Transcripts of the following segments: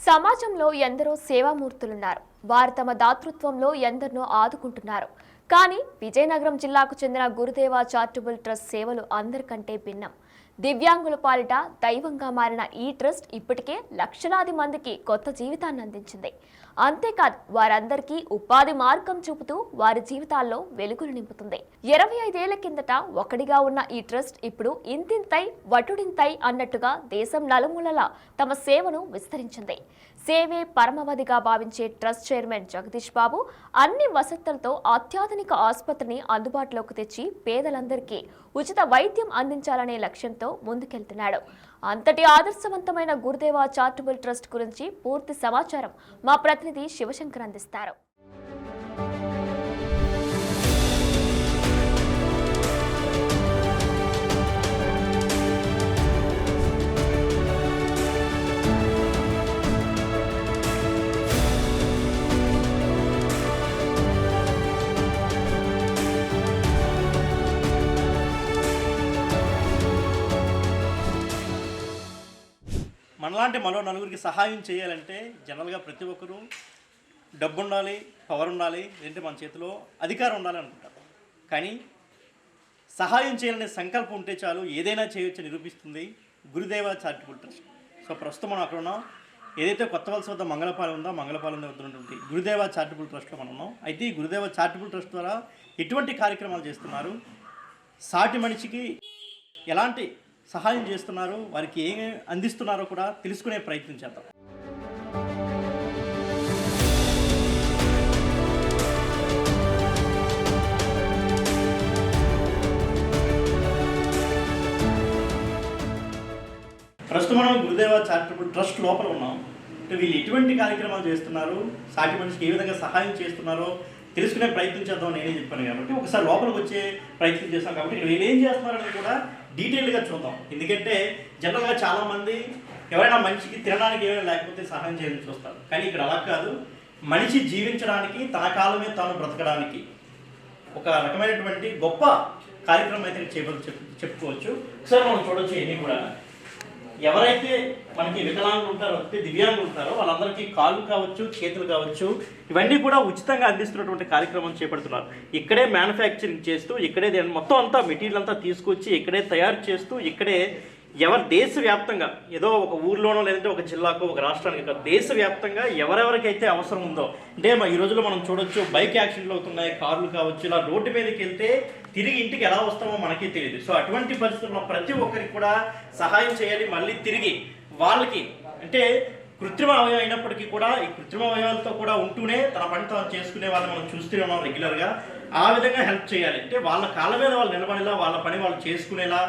సమాజంలో ఎందరో సేవామూర్తులున్నారు. వారు తమ దాతృత్వంలో ఎందరినో ఆదుకుంటున్నారు. కానీ విజయనగరం జిల్లాకు చెందిన గురుదేవ చారిటబుల్ ట్రస్ట్ సేవలు అందరికంటే భిన్నం. దివ్యాంగుల పాలిట దైవంగా మారిన ఈ ట్రస్ట్ ఇప్పటికే లక్షలాది మందికి కొత్త జీవితాన్ని అందించింది. అంతేకాదు వారందరికీ ఉపాధి మార్గం చూపుతూ వారి జీవితాల్లో వెలుగులు నింపుతుంది. 25 ఏళ్ల కిందట ఒకటిగా ఉన్న ఈ ట్రస్ట్ ఇప్పుడు ఇంతింతై వటుడింతై అన్నట్టుగా దేశం నలుమూలలా తమ సేవను విస్తరించింది. సేవే పరమవధిగా భావించే ట్రస్ట్ చైర్మన్ జగదీష్ బాబు అన్ని వసతులతో అత్యాధునిక ఆసుపత్రిని అందుబాటులోకి తెచ్చి పేదలందరికీ ఉచిత వైద్యం అందించాలనే లక్ష్యంతో ముందుకెళ్తున్నాడు. అంతటి ఆదర్శవంతమైన గురుదేవ చారిటబుల్ ట్రస్ట్ గురించి పూర్తి సమాచారం మా ప్రతినిధి శివశంకర్ అందిస్తారు. మనలాంటి మరో నలుగురికి సహాయం చేయాలంటే జనరల్గా ప్రతి ఒక్కరూ డబ్బు ఉండాలి, పవర్ ఉండాలి, లేదంటే మన చేతిలో అధికారం ఉండాలి అనుకుంటారు. కానీ సహాయం చేయాలనే సంకల్పం ఉంటే చాలు, ఏదైనా చేయొచ్చు నిరూపిస్తుంది గురుదేవ చారిటబుల్ ట్రస్ట్. సో ప్రస్తుతం మనం అక్కడ ఉన్నాం. ఏదైతే కొత్త వలస వద్ద మంగళపాలెం ఉందో మంగళపాలెం వద్ద ఉన్నటువంటి గురుదేవ చారిటబుల్ ట్రస్ట్లో మనం ఉన్నాం. అయితే ఈ గురుదేవ చారిటబుల్ ట్రస్ట్ ద్వారా ఎటువంటి కార్యక్రమాలు చేస్తున్నారు, సాటి మనిషికి ఎలాంటి సహాయం చేస్తున్నారు, వారికి ఏమి అందిస్తున్నారో కూడా తెలుసుకునే ప్రయత్నం చేద్దాం. ప్రస్తుతం మనం గురుదేవ చారిటబుల్ ట్రస్ట్ లోపల ఉన్నాం. అంటే వీళ్ళు ఎటువంటి కార్యక్రమాలు చేస్తున్నారు, సాటి మనిషికి ఏ విధంగా సహాయం చేస్తున్నారో తెలుసుకునే ప్రయత్నం చేద్దాం నేనే చెప్పాను కాబట్టి ఒకసారి లోపలికి వచ్చే ప్రయత్నం చేస్తాం. కాబట్టి వీళ్ళు ఏం చేస్తున్నారని కూడా డీటెయిల్గా చూద్దాం. ఎందుకంటే జనరల్గా చాలామంది ఎవరైనా మనిషికి తినడానికి ఏమైనా లేకపోతే సహాయం చేయాలని చూస్తారు. కానీ ఇక్కడ అలా కాదు, మనిషి జీవించడానికి, తన కాలమే తాను బ్రతకడానికి ఒక రకమైనటువంటి గొప్ప కార్యక్రమం అయితే చెప్పుకోవచ్చు. ఒకసారి మనం చూడొచ్చు. ఇవన్నీ కూడా ఎవరైతే మనకి వికలాంగులు ఉంటారో, దివ్యాంగులు ఉంటారో వాళ్ళందరికీ కాళ్ళు కావచ్చు, చేతులు కావచ్చు, ఇవన్నీ కూడా ఉచితంగా అందిస్తున్నటువంటి కార్యక్రమం చేపడుతున్నారు. ఇక్కడే మ్యానుఫ్యాక్చరింగ్ చేస్తూ, ఇక్కడే మొత్తం అంతా మెటీరియల్ అంతా తీసుకొచ్చి ఇక్కడే తయారు చేస్తూ, ఇక్కడే దేశవ్యాప్తంగా ఏదో ఒక ఊర్లోనో లేదంటే ఒక జిల్లాకో ఒక రాష్ట్రానికి దేశవ్యాప్తంగా ఎవరెవరికైతే అవసరం ఉందో, అంటే ఈ రోజుల్లో మనం చూడొచ్చు బైక్ యాక్సిడెంట్లు అవుతున్నాయి, కార్లు కావచ్చు, ఇలా రోడ్డు మీదకి వెళ్తే తిరిగి ఇంటికి ఎలా వస్తామో మనకి తెలియదు. సో అటువంటి పరిస్థితుల్లో ప్రతి ఒక్కరికి కూడా సహాయం చేయాలి. మళ్ళీ తిరిగి వాళ్ళకి అంటే కృత్రిమ అవయవం అయినప్పటికీ కూడా ఈ కృత్రిమ అవయవాలతో కూడా ఉంటూనే తన పని తాను చేసుకునే వాళ్ళని మనం చూస్తూనే ఉన్నాం రెగ్యులర్గా. ఆ విధంగా హెల్ప్ చేయాలి. అంటే వాళ్ళ కాళ్ళ మీద వాళ్ళు నిలబడేలా, వాళ్ళ పని వాళ్ళు చేసుకునేలా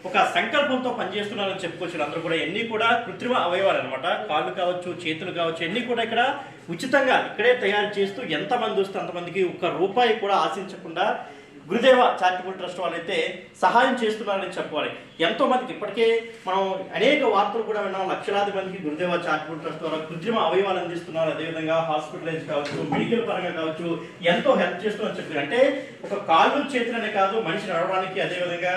ఒక సంకల్పంతో పనిచేస్తున్నారని చెప్పుకోవచ్చు. అందరూ కూడా ఎన్ని కూడా కృత్రిమ అవయవాలు అనమాట. కాళ్ళు కావచ్చు, చేతులు కావచ్చు, అన్నీ కూడా ఇక్కడ ఉచితంగా ఇక్కడే తయారు చేస్తూ ఎంతమంది వస్తే అంతమందికి ₹1 కూడా ఆశించకుండా గురుదేవ చారిటబుల్ ట్రస్ట్ వాళ్ళైతే సహాయం చేస్తున్నారని చెప్పుకోవాలి. ఎంతో మందికి ఇప్పటికే మనం అనేక వార్తలు కూడా విన్నాం. లక్షలాది మందికి గురుదేవ చారిటబుల్ ట్రస్ట్ ద్వారా కృత్రిమ అవయవాలు అందిస్తున్నారు. అదేవిధంగా హాస్పిటలైజ్ కావచ్చు, మెడికల్ పరంగా కావచ్చు ఎంతో హెల్ప్ చేస్తున్నారని చెప్పారు. అంటే ఒక కాళ్ళు చేతులనే కాదు, మనిషి నడవడానికి, అదేవిధంగా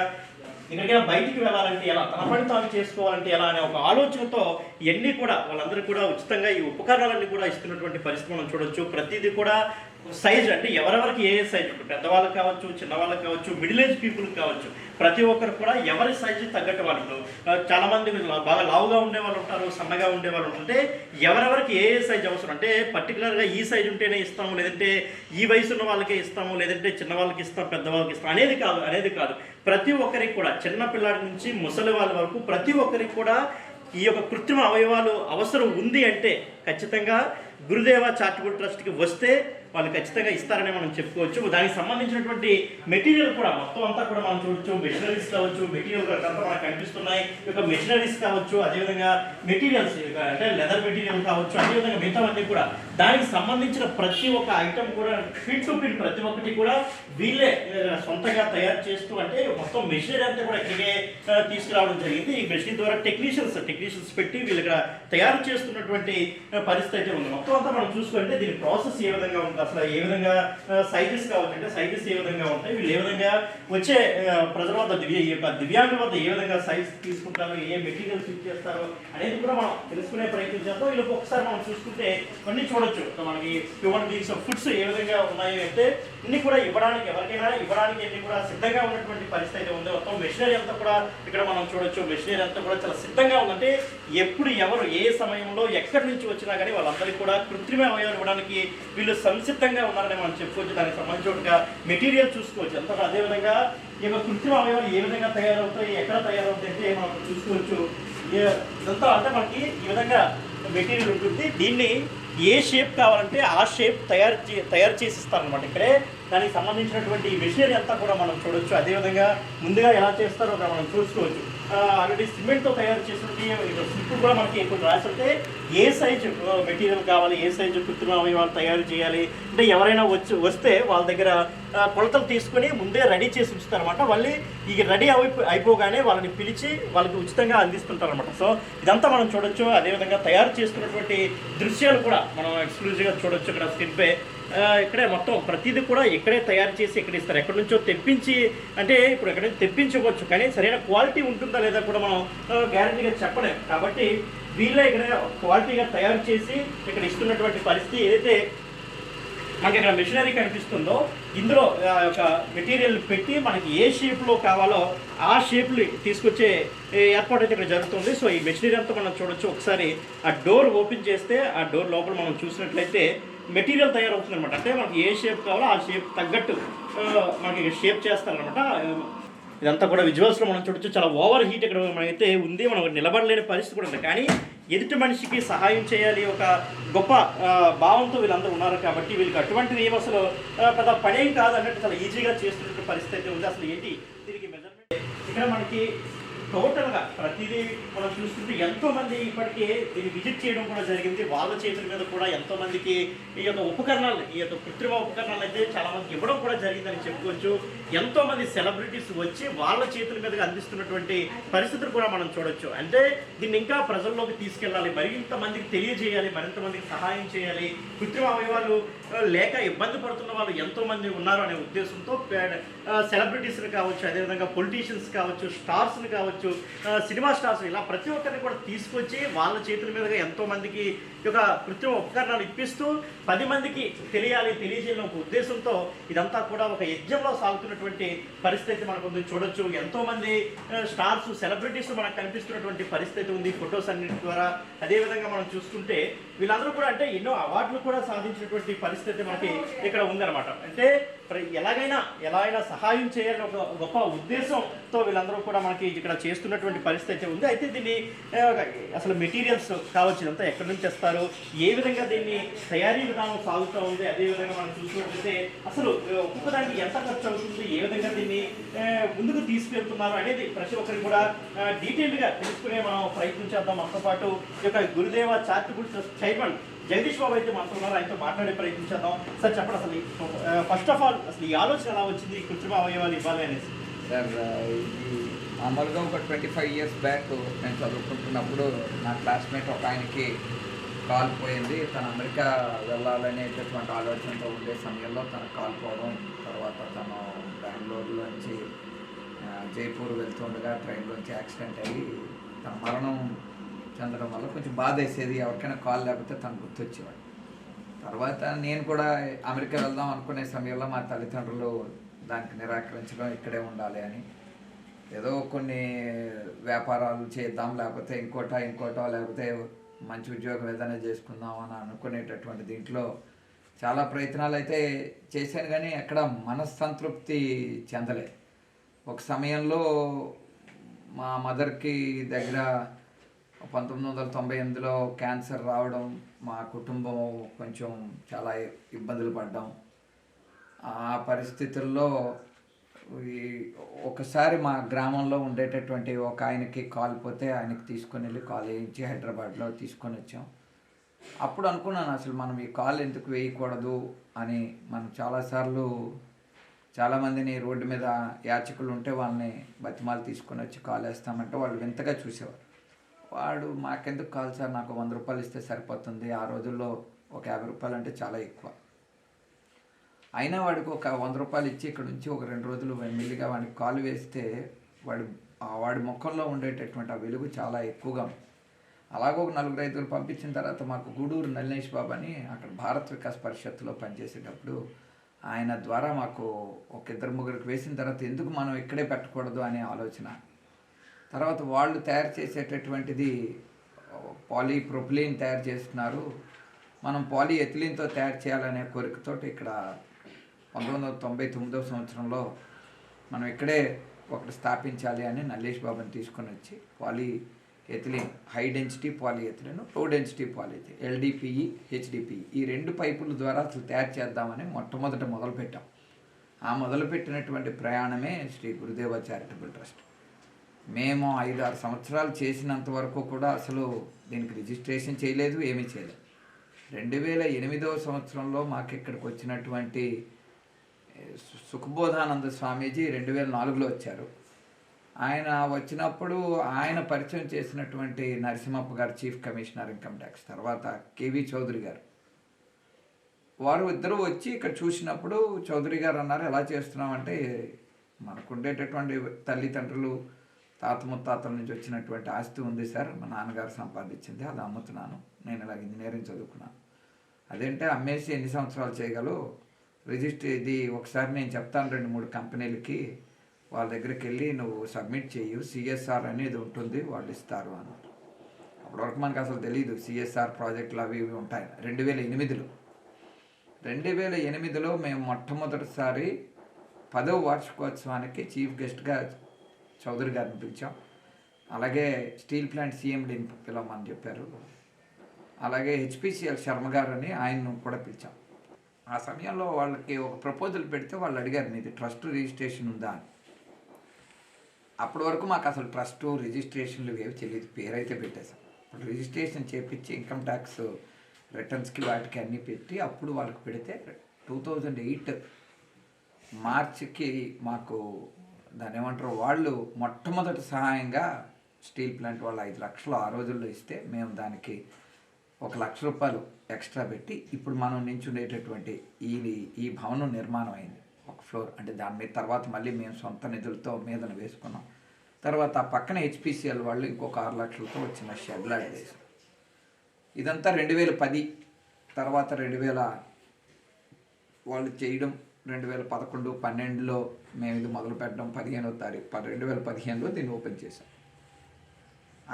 ఎక్కడికైనా బయటికి వెళ్ళాలంటే ఎలా, తన పని తాను చేసుకోవాలంటే ఎలా అనే ఒక ఆలోచనతో ఇవన్నీ కూడా వాళ్ళందరూ కూడా ఉచితంగా ఈ ఉపకరణాలన్నీ కూడా ఇస్తున్నటువంటి పరిస్థితి మనం చూడొచ్చు. ప్రతిదీ కూడా సైజు, అంటే ఎవరెవరికి ఏ సైజు, పెద్దవాళ్ళకి కావచ్చు, చిన్నవాళ్ళకి కావచ్చు, మిడిల్ ఏజ్ పీపుల్కి కావచ్చు, ప్రతి ఒక్కరు కూడా ఎవరి సైజు తగ్గట్టు వాళ్ళు. చాలామంది బాగా లావుగా ఉండే వాళ్ళు ఉంటారు, సన్నగా ఉండే వాళ్ళు ఉంటారు. అంటే ఎవరెవరికి ఏ సైజు అవసరం, అంటే పర్టికులర్గా ఈ సైజు ఉంటేనే ఇస్తాము, లేదంటే ఈ వయసు ఉన్న వాళ్ళకే ఇస్తాము, లేదంటే చిన్న వాళ్ళకి ఇస్తాం, పెద్దవాళ్ళకి ఇస్తాం అనేది కాదు. ప్రతి ఒక్కరికి కూడా, చిన్న పిల్లాడి నుంచి ముసలి వాళ్ళ వరకు ప్రతి ఒక్కరికి కూడా ఈ యొక్క కృత్రిమ అవయవాలు అవసరం ఉంది అంటే ఖచ్చితంగా గురుదేవ చారిటబుల్ ట్రస్ట్కి వస్తే వాళ్ళు ఖచ్చితంగా ఇస్తారని మనం చెప్పుకోవచ్చు. దానికి సంబంధించినటువంటి మెటీరియల్ కూడా మొత్తం అంతా కూడా మనం చూడొచ్చు. మెషినరీస్ కావచ్చు, మెటీరియల్ అంతా మనకు కనిపిస్తున్నాయి. ఈ యొక్క మెషినరీస్ కావచ్చు, అదేవిధంగా మెటీరియల్స్ అంటే లెదర్ మెటీరియల్ కావచ్చు, అదేవిధంగా మిగతావన్నీ కూడా దానికి సంబంధించిన ప్రతి ఒక్క ఐటమ్ కూడా ఫిట్ టు ఫిట్ ప్రతి ఒక్కటి కూడా వీళ్ళే సొంతంగా తయారు చేస్తూ, అంటే మొత్తం మెషినరీ అంతా కూడా ఇక్కడికే తీసుకురావడం జరిగింది. ఈ మెషిన్ ద్వారా టెక్నీషియన్స్ పెట్టి వీళ్ళు ఇక్కడ తయారు చేస్తున్నటువంటి పరిస్థితి అయితే ఉంది. మొత్తం అంతా మనం చూసుకుంటే దీని ప్రాసెస్ ఏ విధంగా ఉంటుంది, మనకు అసలు ఏ విధంగా సైజెస్ కావచ్చు, అంటే సైజెస్ ఏ విధంగా ఉంటాయి, వీళ్ళు ఏ విధంగా వచ్చే ప్రజల వద్ద ఈ యొక్క దివ్యాంగుల వద్ద ఏ విధంగా సైజ్ తీసుకుంటారు, ఏ మెటీరియల్స్ యూజ్ చేస్తారు అనేది కూడా మనం తెలుసుకునే ప్రయత్నం చేద్దాం. వీళ్ళకి ఒకసారి మనం చూసుకుంటే ఇవన్నీ చూడొచ్చు. మనకి హ్యూమన్ బీయింగ్స్ ఫుడ్స్ ఏ విధంగా ఉన్నాయి అంటే ఇన్ని కూడా ఇవ్వడానికి, ఎవరికైనా ఇవ్వడానికి అన్ని కూడా సిద్ధంగా ఉన్నటువంటి పరిస్థితి అయితే ఉంది. మొత్తం మెషినరీ అంతా కూడా ఇక్కడ మనం చూడొచ్చు. మెషినరీ అంతా కూడా చాలా సిద్ధంగా ఉందంటే ఎప్పుడు ఎవరు ఏ సమయంలో ఎక్కడి నుంచి వచ్చినా కానీ వాళ్ళందరికీ కూడా కృత్రిమ అవయవాలు ఇవ్వడానికి వీళ్ళు సంసిద్ధంగా ఉన్నారని మనం చెప్పుకోవచ్చు. దానికి సంబంధించిన మెటీరియల్ చూసుకోవచ్చు. అంతా అదేవిధంగా ఈ యొక్క కృత్రిమ అవయవాలు ఏ విధంగా తయారవుతాయి, ఎక్కడ తయారవుతాయి అంటే మనం చూసుకోవచ్చు. ఇదంతా అంటే మనకి ఈ విధంగా మెటీరియల్ ఉంటుంది. దీన్ని ఏ షేప్ కావాలంటే ఆ షేప్ తయారు చేసి ఇస్తారనమాట. ఇక్కడే దానికి సంబంధించినటువంటి మెషినరీ అంతా కూడా మనం చూడొచ్చు. అదేవిధంగా ముందుగా ఎలా చేస్తారో మనం చూసుకోవచ్చు. ఆల్రెడీ సిమెంట్తో తయారు చేసినటువంటి స్లిప్ కూడా మనకి ఇప్పుడు రాస్తుంటే ఏ సైజు మెటీరియల్ కావాలి, ఏ సైజు కృత్రిమ అవయవాలు తయారు చేయాలి అంటే ఎవరైనా వస్తే వాళ్ళ దగ్గర కొలతలు తీసుకొని ముందే రెడీ చేసి ఉంచుతారనమాట. మళ్ళీ ఈ రెడీ అయిపోగానే వాళ్ళని పిలిచి వాళ్ళకి ఉచితంగా అందిస్తుంటారనమాట. సో ఇదంతా మనం చూడొచ్చు. అదేవిధంగా తయారు చేస్తున్నటువంటి దృశ్యాలు కూడా మనం ఎక్స్క్లూజివ్గా చూడొచ్చు. ఇక్కడ స్క్రీన్పై ఇక్కడే మొత్తం ప్రతిదీ కూడా ఇక్కడే తయారు చేసి ఇక్కడ ఇస్తారు. ఎక్కడి నుంచో తెప్పించి అంటే ఇప్పుడు ఎక్కడి నుంచి తెప్పించవచ్చు, కానీ సరైన క్వాలిటీ ఉంటుందా లేదా కూడా మనం గ్యారంటీగా చెప్పలేము. కాబట్టి వీళ్ళే ఇక్కడ క్వాలిటీగా తయారు చేసి ఇక్కడ ఇస్తున్నటువంటి పరిస్థితి. ఏదైతే మనకి ఇక్కడ మెషినరీ కనిపిస్తుందో ఇందులో ఒక మెటీరియల్ పెట్టి మనకి ఏ షేప్లో కావాలో ఆ షేప్లు తీసుకొచ్చే ఏర్పాటు అయితే ఇక్కడ జరుగుతుంది. సో ఈ మెషినరీ అంతా మనం చూడొచ్చు. ఒకసారి ఆ డోర్ ఓపెన్ చేస్తే ఆ డోర్ లోపల మనం చూసినట్లయితే మెటీరియల్ తయారవుతుంది అనమాట. అంటే మనకి ఏ షేప్ కావాలో ఆ షేప్ తగ్గట్టు మనకి షేప్ చేస్తారనమాట. ఇదంతా కూడా విజువల్స్లో మనం చూడొచ్చు. చాలా ఓవర్ హీట్ ఇక్కడ మనమైతే ఉంది. మనం నిలబడలేని పరిస్థితి కూడా ఉంది. కానీ ఎదుటి మనిషికి సహాయం చేయాలి ఒక గొప్ప భావంతో వీళ్ళందరూ ఉన్నారు. కాబట్టి వీళ్ళకి అటువంటిది ఏం అసలు పెద్ద పనేం కాదు అన్నట్టు చాలా ఈజీగా చేస్తున్నటువంటి పరిస్థితి అయితే ఉంది. అసలు ఏంటి దీనికి మెజర్మెంట్ ఇక్కడ మనకి టోటల్గా ప్రతిదీ మనం చూసుకుంటే ఎంతోమంది ఇప్పటికే దీన్ని విజిట్ చేయడం కూడా జరిగింది. వాళ్ళ చేతుల మీద కూడా ఎంతోమందికి ఈ యొక్క ఉపకరణాలు, ఈ యొక్క కృత్రిమ ఉపకరణాలు అయితే చాలామందికి ఇవ్వడం కూడా జరిగిందని చెప్పుకోవచ్చు. ఎంతోమంది సెలబ్రిటీస్ వచ్చి వాళ్ళ చేతుల మీదుగా అందిస్తున్నటువంటి పరిస్థితులు కూడా మనం చూడొచ్చు. అంటే దీన్ని ఇంకా ప్రజల్లోకి తీసుకెళ్ళాలి, మరింత మందికి తెలియజేయాలి, మరింత మందికి సహాయం చేయాలి. కృత్రిమ అవయవాలు లేక ఇబ్బంది పడుతున్న వాళ్ళు ఎంతోమంది ఉన్నారు అనే ఉద్దేశంతో సెలబ్రిటీస్ని కావచ్చు, అదేవిధంగా పొలిటీషియన్స్ కావచ్చు, స్టార్స్ని కావచ్చు, సినిమా స్టార్స్, ఇలా ప్రతి ఒక్కరిని కూడా తీసుకొచ్చి వాళ్ళ చేతుల మీదుగా ఎంతోమందికి ఒక కృత్రిమ ఉపకరణాలు ఇప్పిస్తూ 10 మందికి తెలియజేయాలని ఒక ఉద్దేశంతో ఇదంతా కూడా ఒక యజ్ఞంలో సాగుతున్నటువంటి పరిస్థితి మనకు చూడొచ్చు. ఎంతోమంది స్టార్స్, సెలబ్రిటీస్ మనకు కనిపిస్తున్నటువంటి పరిస్థితి ఉంది ఫొటోస్ అన్నిటి ద్వారా. అదేవిధంగా మనం చూసుకుంటే వీళ్ళందరూ కూడా అంటే ఎన్నో అవార్డులు కూడా సాధించినటువంటి పరిస్థితి మనకి ఇక్కడ ఉందన్నమాట. అంటే ఎలాగైనా సహాయం చేయాలని ఒక గొప్ప ఉద్దేశంతో వీళ్ళందరూ కూడా మనకి ఇక్కడ చేస్తున్నటువంటి పరిస్థితి ఉంది. అయితే దీన్ని అసలు మెటీరియల్స్ కావచ్చు, ఇదంతా ఎక్కడి నుంచి తెస్తారు, ఏ విధంగా దీన్ని తయారీ విధానం సాగుతూ ఉంది, అదేవిధంగా మనం చూసినట్లయితే అసలు ఒక్కొక్కదానికి ఎంత ఖర్చు అవుతుంది, ఏ విధంగా దీన్ని ముందుకు తీసుకెళ్తున్నారు అనేది ప్రతి ఒక్కరికి కూడా డీటెయిల్గా తెలుసుకునే మనం ప్రయత్నం చేద్దాం. మనతో పాటు ఈ యొక్క గురుదేవ చారిటబుల్ ట్రస్ట్ చైర్మన్ జగదీష్ బాబు అయితే మనతో ఉన్నారు. ఆయనతో మాట్లాడే ప్రయత్నించేద్దాం. సార్ చెప్పండి, అసలు ఫస్ట్ ఆఫ్ ఆల్ అసలు ఈ ఆలోచన ఎలా వచ్చింది కృత్రిమ అవయవాలు ఇవ్వాలి అనేసి? సార్ ఇది మామూలుగా ఒక 25 years బ్యాక్ నేను చదువుకుంటున్నప్పుడు నా క్లాస్మేట్ ఒక ఆయనకి కాల్ పోయింది. తను అమెరికా వెళ్ళాలనేటటువంటి ఆలోచనతో ఉండే సమయంలో తనకు కాల్ పోవడం, తర్వాత తను బెంగళూరులోంచి జైపూర్ వెళ్తుండగా ట్రైన్లోంచి యాక్సిడెంట్ అయ్యి తన మరణం చెందడం వల్ల కొంచెం బాధ వేసేది. ఎవరికైనా కాల్ లేకపోతే తను గుర్తొచ్చేవాడు. తర్వాత నేను కూడా అమెరికా వెళ్దాం అనుకునే సమయంలో మా తల్లిదండ్రులు దానికి నిరాకరించడం, ఇక్కడే ఉండాలి అని, ఏదో కొన్ని వ్యాపారాలు చేద్దాం, లేకపోతే ఇంకోటో లేకపోతే మంచి ఉద్యోగం ఏదైనా చేసుకుందాం అని అనుకునేటటువంటి దీంట్లో చాలా ప్రయత్నాలు అయితే చేశాను. కానీ ఎక్కడ మనస్సంతృప్తి చెందలే. ఒక సమయంలో మా మదర్కి దగ్గర 1998లో క్యాన్సర్ రావడం, మా కుటుంబం కొంచెం చాలా ఇబ్బందులు పడ్డాం. ఆ పరిస్థితుల్లో ఒకసారి మా గ్రామంలో ఉండేటటువంటి ఒక ఆయనకి కాల్ పోతే ఆయనకి తీసుకొని వెళ్ళి కాల్ వేయించి హైదరాబాద్లో తీసుకొని వచ్చాం. అప్పుడు అనుకున్నాను అసలు మనం ఈ కాల్ ఎందుకు వేయకూడదు అని. మనం చాలాసార్లు చాలామందిని రోడ్డు మీద యాచకులు ఉంటే వాళ్ళని బతిమాలు తీసుకొని వచ్చి కాల్ వేస్తామంటే వాళ్ళు వింతగా చూసేవారు. వాడు మాకెందుకు కాల్ సార్, నాకు 100 రూపాయలు ఇస్తే సరిపోతుంది. ఆ రోజుల్లో ఒక 50 రూపాయలు అంటే చాలా ఎక్కువ. అయినా వాడికి ఒక 100 రూపాయలు ఇచ్చి ఇక్కడ నుంచి ఒక 2 రోజులు మెల్లిగా వాడికి కాలు వేస్తే వాడి ముఖంలో ఉండేటటువంటి ఆ వెలుగు చాలా ఎక్కువగా ఉంది. అలాగే ఒక 4-5 పంపించిన తర్వాత మాకు గూడూరు నల్లేష్ బాబు అని అక్కడ భారత్ వికాస్ పరిషత్తులో పనిచేసేటప్పుడు ఆయన ద్వారా మాకు ఒక 2-3 వేసిన తర్వాత ఎందుకు మనం ఇక్కడే పెట్టకూడదు అనే ఆలోచన. తర్వాత వాళ్ళు తయారు చేసేటటువంటిది పాలీప్రొపిలీన్ తయారు చేస్తున్నారు, మనం పాలీఎథిలీన్తో తయారు చేయాలనే కోరికతోటి ఇక్కడ 1999 సంవత్సరంలో మనం ఇక్కడే ఒకటి స్థాపించాలి అని నల్లేష్ బాబుని తీసుకొని వచ్చి పాలీఎథిలీన్, high density పాలీఎథిలీన్, low density పాలీఎథిలీన్, LDPE, HDPE ఈ 2 పైపుల ద్వారా అసలు తయారు చేద్దామని మొట్టమొదట మొదలుపెట్టాం. ఆ మొదలుపెట్టినటువంటి ప్రయాణమే శ్రీ గురుదేవ చారిటబుల్ ట్రస్ట్. మేము 5-6 సంవత్సరాలు చేసినంత వరకు కూడా అసలు దీనికి రిజిస్ట్రేషన్ చేయలేదు, ఏమీ చేయలేదు. 2008వ సంవత్సరంలో మాకు ఇక్కడికి వచ్చినటువంటి సుఖబోధానంద స్వామీజీ 2004లో వచ్చారు. ఆయన వచ్చినప్పుడు ఆయన పరిచయం చేసినటువంటి నరసింహప్ప గారు చీఫ్ కమిషనర్ ఇన్కమ్ ట్యాక్స్, తర్వాత కేవీ చౌదరి గారు, వారు ఇద్దరు వచ్చి ఇక్కడ చూసినప్పుడు చౌదరి గారు అన్నారు, ఎలా చేస్తున్నామంటే మనకు ఉండేటటువంటి తల్లిదండ్రులు తాత ముత్తాతల నుంచి వచ్చినటువంటి ఆస్తి ఉంది సార్, మా నాన్నగారు సంపాదించింది, అది అమ్ముతున్నాను, నేను ఇలా ఇంజనీరింగ్ చదువుకున్నాను, అదేంటే అమ్మేసి ఎన్ని సంవత్సరాలు చేయగలవు, రిజిస్టర్ ఇది ఒకసారి నేను చెప్తాను 2-3 కంపెనీలకి, వాళ్ళ దగ్గరికి వెళ్ళి నువ్వు సబ్మిట్ చేయు, సిఎస్ఆర్ అనేది ఉంటుంది, వాళ్ళు ఇస్తారు అన్నారు. అప్పటివరకు మనకు అసలు తెలియదు సిఎస్ఆర్ ప్రాజెక్టులు అవి ఇవి ఉంటాయి. 2008లో మేము మొట్టమొదటిసారి 10వ వార్షికోత్సవానికి చీఫ్ గెస్ట్గా చౌదరి గారిని పిలిచాం. అలాగే స్టీల్ ప్లాంట్ సిఎండిని పిలవమని చెప్పారు. అలాగే హెచ్పిసిఎల్ శర్మ గారు అని ఆయన్ను కూడా పిలిచాం. ఆ సమయంలో వాళ్ళకి ఒక ప్రపోజల్ పెడితే వాళ్ళు అడిగారు, మీది ట్రస్ట్ రిజిస్ట్రేషన్ ఉందా అని. అప్పటి వరకు మాకు అసలు ట్రస్ట్ రిజిస్ట్రేషన్లు ఏవి తెలియదు, పేరైతే పెట్టేసాం. ఇప్పుడు రిజిస్ట్రేషన్ చేపించి ఇన్కమ్ ట్యాక్స్ రిటర్న్స్కి వాటికి అన్నీ పెట్టి అప్పుడు వాళ్ళకి పెడితే 2008 మార్చికి మాకు దాన్ని ఏమంటారు, వాళ్ళు మొట్టమొదటి సహాయంగా స్టీల్ ప్లాంట్ వాళ్ళు 5 లక్షలు ఆ రోజుల్లో ఇస్తే మేము దానికి 1 లక్ష రూపాయలు ఎక్స్ట్రా పెట్టి ఇప్పుడు మనం నించుండేటటువంటి ఈ భవనం నిర్మాణం అయింది, ఒక ఫ్లోర్. అంటే దాని మీద తర్వాత మళ్ళీ మేము సొంత నిధులతో మీదన వేసుకున్నాం. తర్వాత ఆ పక్కన హెచ్పిసిఎల్ వాళ్ళు ఇంకొక 6 లక్షలతో వచ్చిన షెడ్ లాంటి వేసాం. ఇదంతా 2010 తర్వాత 2000 వాళ్ళు చేయడం, 2011, 12లో మేము ఇది మొదలు పెట్టడం, 15వ తారీఖు 2015లో దీన్ని ఓపెన్ చేసాం.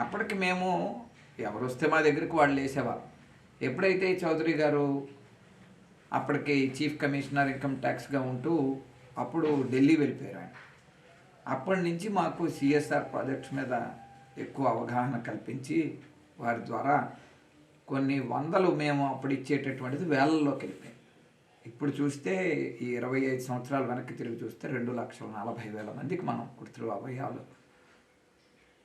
అప్పటికి మేము ఎవరు వస్తే మా దగ్గరికి వాళ్ళు వేసేవారు. ఎప్పుడైతే చౌదరి గారు అప్పటికి చీఫ్ కమిషనర్ ఇన్కమ్ ట్యాక్స్గా ఉంటూ అప్పుడు ఢిల్లీ వెళ్ళిపోయారు ఆయన, అప్పటి నుంచి మాకు సిఎస్ఆర్ ప్రాజెక్ట్స్ మీద ఎక్కువ అవగాహన కల్పించి వారి ద్వారా కొన్ని వందలు మేము అప్పుడు ఇచ్చేటటువంటిది వేలల్లోకి వెళ్ళిపోయాయి. ఇప్పుడు చూస్తే ఈ 25 సంవత్సరాలు వెనక్కి తిరిగి చూస్తే 2,40,000 మందికి మనం కృత్రిమ అవయవాలు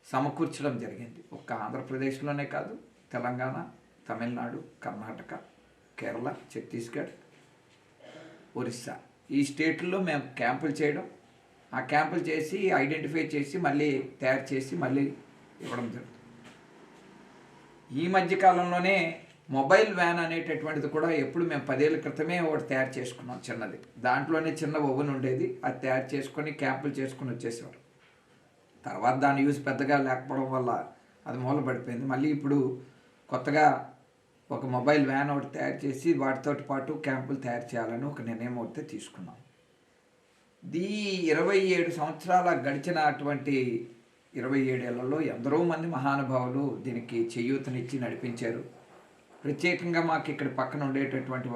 సమకూర్చడం జరిగింది. ఒక్క ఆంధ్రప్రదేశ్లోనే కాదు, తెలంగాణ, తమిళనాడు, కర్ణాటక, కేరళ, ఛత్తీస్గఢ్, ఒరిస్సా ఈ స్టేట్ల్లో మేము క్యాంపులు చేయడం, ఆ క్యాంపులు చేసి ఐడెంటిఫై చేసి మళ్ళీ తయారు చేసి మళ్ళీ ఇవ్వడం జరుగుతుంది. ఈ మధ్యకాలంలోనే మొబైల్ వ్యాన్ అనేటటువంటిది కూడా ఎప్పుడు మేము 10 ఏళ్ళ క్రితమే ఒకటి తయారు చేసుకున్నాం, చిన్నది. దాంట్లోనే చిన్న ఓవెన్ ఉండేది, అది తయారు చేసుకొని క్యాంపులు చేసుకొని వచ్చేసేవారు. తర్వాత దాని యూజ్ పెద్దగా లేకపోవడం వల్ల అది మూలపడిపోయింది. మళ్ళీ ఇప్పుడు కొత్తగా ఒక మొబైల్ వ్యాన్ ఒకటి తయారు చేసి వాటితో పాటు క్యాంపులు తయారు చేయాలని ఒక నిర్ణయం ఒకటి తీసుకున్నాం. ఈ 27 సంవత్సరాల గడిచినటువంటి 27 ఏళ్లలో ఎందరో మంది మహానుభావులు దీనికి చేయూతనిచ్చి నడిపించారు. ప్రత్యేకంగా మాకు ఇక్కడ పక్కన ఉండేటటువంటి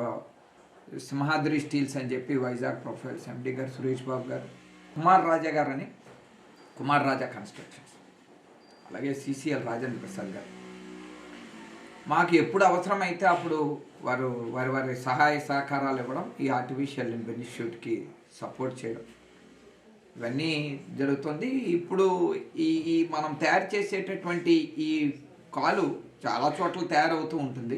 సింహాద్రి స్టీల్స్ అని చెప్పి వైజాగ్ ప్రొఫైల్స్ ఎండి గారు సురేష్ బాబు గారు, కుమార్ రాజా గారు అని కుమార్ రాజా కన్స్ట్రక్షన్స్, అలాగే సిసిఎల్ రాజేంద్ర ప్రసాద్ గారు మాకు ఎప్పుడు అవసరమైతే అప్పుడు వారి సహాయ సహకారాలు ఇవ్వడం, ఈ ఆర్టిఫిషియల్ ఇన్స్టిట్యూట్కి సపోర్ట్ చేయడం ఇవన్నీ జరుగుతుంది. ఇప్పుడు ఈ మనం తయారు చేసేటటువంటి ఈ కాలు చాలా చోట్ల తయారవుతూ ఉంటుంది.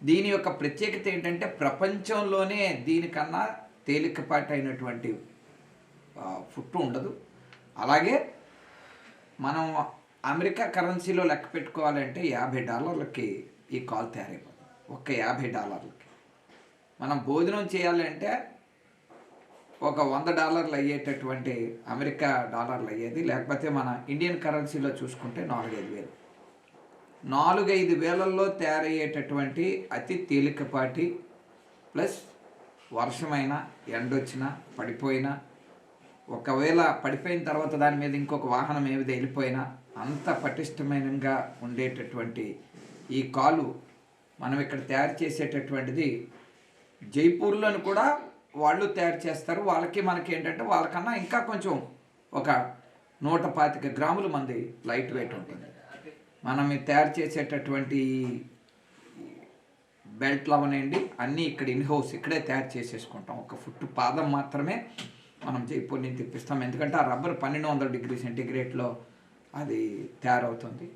దీని యొక్క ప్రత్యేకత ఏంటంటే ప్రపంచంలోనే దీనికన్నా తేలికపాటి అయినటువంటి ఫుట్ ఉండదు. అలాగే మనం అమెరికా కరెన్సీలో లెక్క పెట్టుకోవాలంటే $50 ఈ కాల్ తయారైపోతుంది. ఒక్క $50 మనం భోజనం చేయాలంటే ఒక $100 అయ్యేటటువంటి అమెరికా డాలర్లు అయ్యేది. లేకపోతే మన ఇండియన్ కరెన్సీలో చూసుకుంటే 4-5 వేలు. 4-5 వేలల్లో తయారయ్యేటటువంటి అతి తేలికపాటి ప్లస్ వర్షమైనా ఎండొచ్చినా పడిపోయినా, ఒకవేళ పడిపోయిన తర్వాత దాని మీద ఇంకొక వాహనం ఏది వెళ్ళిపోయినా అంత పటిష్టమైనగా ఉండేటటువంటి ఈ కాలు మనం ఇక్కడ తయారు చేసేటటువంటిది జైపూర్లోని కూడా వాళ్ళు తయారు చేస్తారు. వాళ్ళకి మనకి ఏంటంటే వాళ్ళకన్నా ఇంకా కొంచెం ఒక 125 గ్రాముల మంది లైట్ వెయిట్ ఉంటుంది. మనం తయారు చేసేటటువంటి బెల్ట్లు అవనండి అన్నీ ఇక్కడ ఇన్హౌస్ ఇక్కడే తయారు చేసేసుకుంటాం. 1 ఫుట్ పాదం మాత్రమే మనం జైపూర్ నుంచి తెప్పిస్తాం. ఎందుకంటే ఆ రబ్బర్ 1200 డిగ్రీ సెంటీగ్రేడ్లో అది తయారవుతుంది.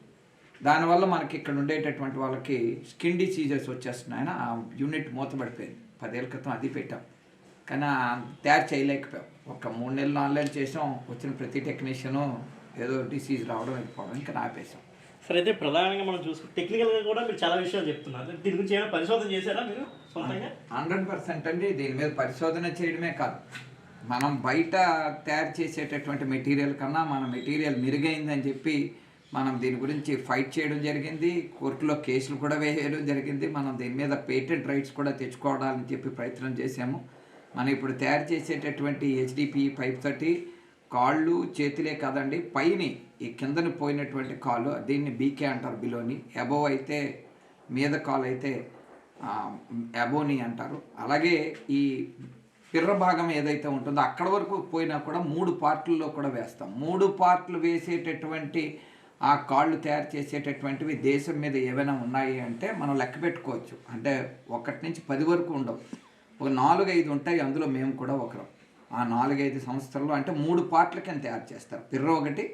దానివల్ల మనకి ఇక్కడ ఉండేటటువంటి వాళ్ళకి స్కిన్ డిసీజెస్ వచ్చేస్తున్నాయని ఆ యూనిట్ మూతపడిపోయింది. 10 ఏళ్ళ క్రితం అది పెట్టాం, కానీ తయారు చేయలేకపోయాం. 3 నెలలు 4 నెలలు చేసాం. వచ్చిన ప్రతి టెక్నీషియను ఏదో డిసీజ్ రావడం వెళ్ళిపోవడం ఇంకా ఆపేసాం. సరే, అయితే ప్రధానంగా మనం చూసుకుంటే టెక్నికల్గా కూడా మీరు చాలా విషయాలు చెప్తున్నారు. దీని గురించి ఏమైనా పరిశోధన చేశారా మీరు సొంతంగా? 100% అండి. దీని మీద పరిశోధన చేయడమే కాదు, మనం బయట తయారు చేసేటటువంటి మెటీరియల్ కన్నా మన మెటీరియల్ మెరుగైందని చెప్పి మనం దీని గురించి ఫైట్ చేయడం జరిగింది. కోర్టులో కేసులు కూడా వేయడం జరిగింది. మనం దీని మీద పేటెంట్ రైట్స్ కూడా తెచ్చుకోవడాలని చెప్పి ప్రయత్నం చేశాము. మనం ఇప్పుడు తయారు చేసేటటువంటి HDPE పైప్ తోటి కాళ్ళు చేతులే కాదండి, పైని ఈ కిందని పోయినటువంటి కాలు దీన్ని బీకే అంటారు, బిలోని. అబోవ్ అయితే మీద కాలు అయితే అబోని అంటారు. అలాగే ఈ పిర్ర భాగం ఏదైతే ఉంటుందో అక్కడ వరకు పోయినా కూడా 3 పార్ట్లలో కూడా వేస్తాం. 3 పార్ట్లు వేసేటటువంటి ఆ కాళ్ళు తయారు చేసేటటువంటివి దేశం మీద ఏవైనా ఉన్నాయి అంటే మనం లెక్క పెట్టుకోవచ్చు. అంటే 1 నుంచి 10 వరకు ఉండవు, ఒక 4-5 ఉంటాయి. అందులో మేము కూడా ఒకరు. ఆ 4-5 సంవత్సరాల్లో అంటే 3 పార్ట్ల కింద తయారు చేస్తారు. పిర్ర ఒకటి,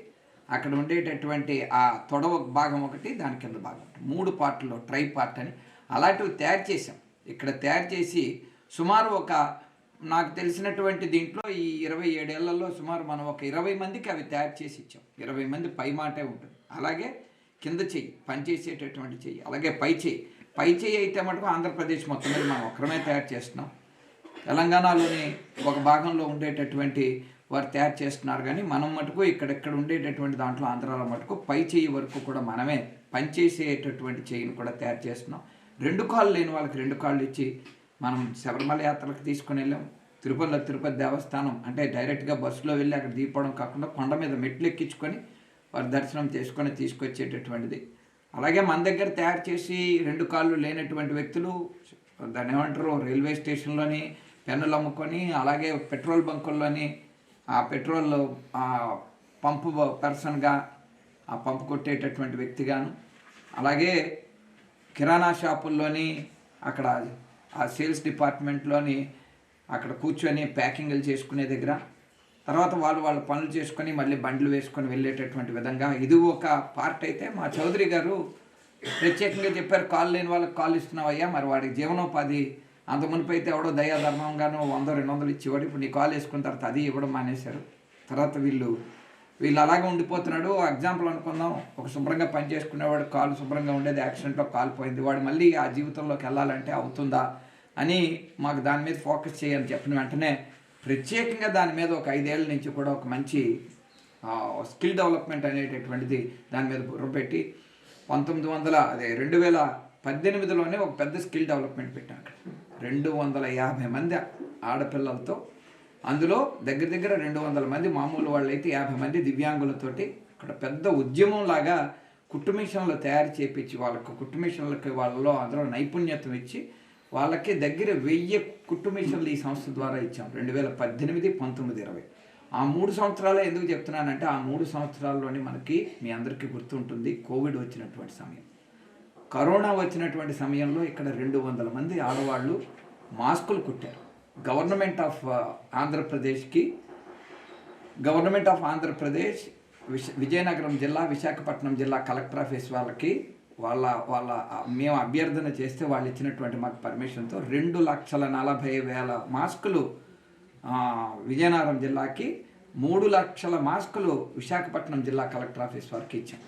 అక్కడ ఉండేటటువంటి ఆ తొడవ భాగం ఒకటి, దాని కింద భాగం 3 పార్ట్లో ట్రై పార్ట్ అని అలాంటివి తయారు చేసాం. ఇక్కడ తయారు చేసి సుమారు నాకు తెలిసినటువంటి దీంట్లో ఈ 27 ఏళ్లలో సుమారు మనం ఒక 20 మందికి అవి తయారు చేసి ఇచ్చాం. 20 మంది పై మాటే ఉంటుంది. అలాగే కింద చెయ్యి పనిచేసేటటువంటి చెయ్యి, అలాగే పై చెయ్యి అయితే మటుకు ఆంధ్రప్రదేశ్ మొత్తం మీద మనం ఒక్కరమే తయారు చేస్తున్నాం. తెలంగాణలోని ఒక భాగంలో ఉండేటటువంటి వారు తయారు చేస్తున్నారు, కానీ మనం మటుకు ఇక్కడెక్కడ ఉండేటటువంటి దాంట్లో ఆంధ్రాలో మటుకు పై చెయ్యి వరకు కూడా మనమే పనిచేసేటటువంటి చెయ్యిని కూడా తయారు చేస్తున్నాం. 2 కాళ్ళు లేని వాళ్ళకి 2 కాళ్ళు ఇచ్చి మనం శబరిమల యాత్రలకు తీసుకుని వెళ్ళాం. తిరుపతి దేవస్థానం అంటే డైరెక్ట్గా బస్సులో వెళ్ళి అక్కడ దిగిపోవడం కాకుండా కొండ మీద మెట్లు ఎక్కించుకొని వారి దర్శనం చేసుకొని తీసుకొచ్చేటటువంటిది. అలాగే మన దగ్గర తయారు చేసి 2 కాళ్ళు లేనటువంటి వ్యక్తులు దాన్ని ఏమంటారు, రైల్వే స్టేషన్లోని పెన్నులు అమ్ముకొని, అలాగే పెట్రోల్ బంకుల్లోని ఆ పెట్రోల్ పంపు పర్సన్గా ఆ పంపు కొట్టేటటువంటి వ్యక్తిగాను, అలాగే కిరాణా షాపుల్లోని అక్కడ ఆ సేల్స్ డిపార్ట్మెంట్లోని అక్కడ కూర్చొని ప్యాకింగ్లు చేసుకునే దగ్గర, తర్వాత వాళ్ళ పనులు చేసుకొని మళ్ళీ బండ్లు వేసుకొని వెళ్ళేటటువంటి విధంగా ఇది ఒక పార్ట్. అయితే మా చౌదరి గారు ప్రత్యేకంగా చెప్పారు, కాళ్ళు లేని వాళ్ళకి కాళ్ళు ఇస్తున్నావయ్యా, మరి వాడికి జీవనోపాధి అంత మునిపి అయితే ఎవడో దయాధర్మంగానో 100-200 ఇచ్చేవాడు, ఇప్పుడు నీ కాలు వేసుకున్న తర్వాత అది ఇవ్వడం మానేశారు. తర్వాత వీళ్ళు అలాగే ఉండిపోతున్నాడు. ఎగ్జాంపుల్ అనుకుందాం, ఒక శుభ్రంగా పని చేసుకునేవాడు కాలు శుభ్రంగా ఉండేది, యాక్సిడెంట్లో కాలు పోయింది, వాడు మళ్ళీ ఆ జీవితంలోకి వెళ్ళాలంటే అవుతుందా అని మాకు దాని మీద ఫోకస్ చేయని చెప్పిన వెంటనే ప్రత్యేకంగా దాని మీద ఒక 5 ఏళ్ళ నుంచి కూడా ఒక మంచి స్కిల్ డెవలప్మెంట్ అనేటటువంటిది దాని మీద బుర్ర పెట్టి 2018లోనే ఒక పెద్ద స్కిల్ డెవలప్మెంట్ పెట్టాం. 250 మంది ఆడపిల్లలతో, అందులో దగ్గర 200 మంది మామూలు వాళ్ళైతే 50 మంది దివ్యాంగులతోటి అక్కడ పెద్ద ఉద్యమం లాగా కుట్టు మిషన్లు తయారు చేయించి వాళ్ళకు కుట్టు మిషన్లకి వాళ్ళలో అందులో నైపుణ్యత ఇచ్చి వాళ్ళకి దగ్గర 1000 కుట్టు మిషన్లు ఈ సంస్థ ద్వారా ఇచ్చాం. 2018, 19, 20 ఆ 3 సంవత్సరాలే ఎందుకు చెప్తున్నానంటే ఆ 3 సంవత్సరాల్లోనే మనకి మీ అందరికీ గుర్తుంటుంది కోవిడ్ వచ్చినటువంటి సమయం, కరోనా వచ్చినటువంటి సమయంలో ఇక్కడ 200 మంది ఆడవాళ్ళు మాస్కులు కుట్టారు. గవర్నమెంట్ ఆఫ్ ఆంధ్రప్రదేశ్ విజయనగరం జిల్లా, విశాఖపట్నం జిల్లా కలెక్టర్ ఆఫీస్ వాళ్ళకి మేము అభ్యర్థన చేస్తే వాళ్ళు ఇచ్చినటువంటి మాకు పర్మిషన్తో 2,40,000 మాస్కులు విజయనగరం జిల్లాకి, 3 లక్షల మాస్కులు విశాఖపట్నం జిల్లా కలెక్టర్ ఆఫీస్ వారికి ఇచ్చాం.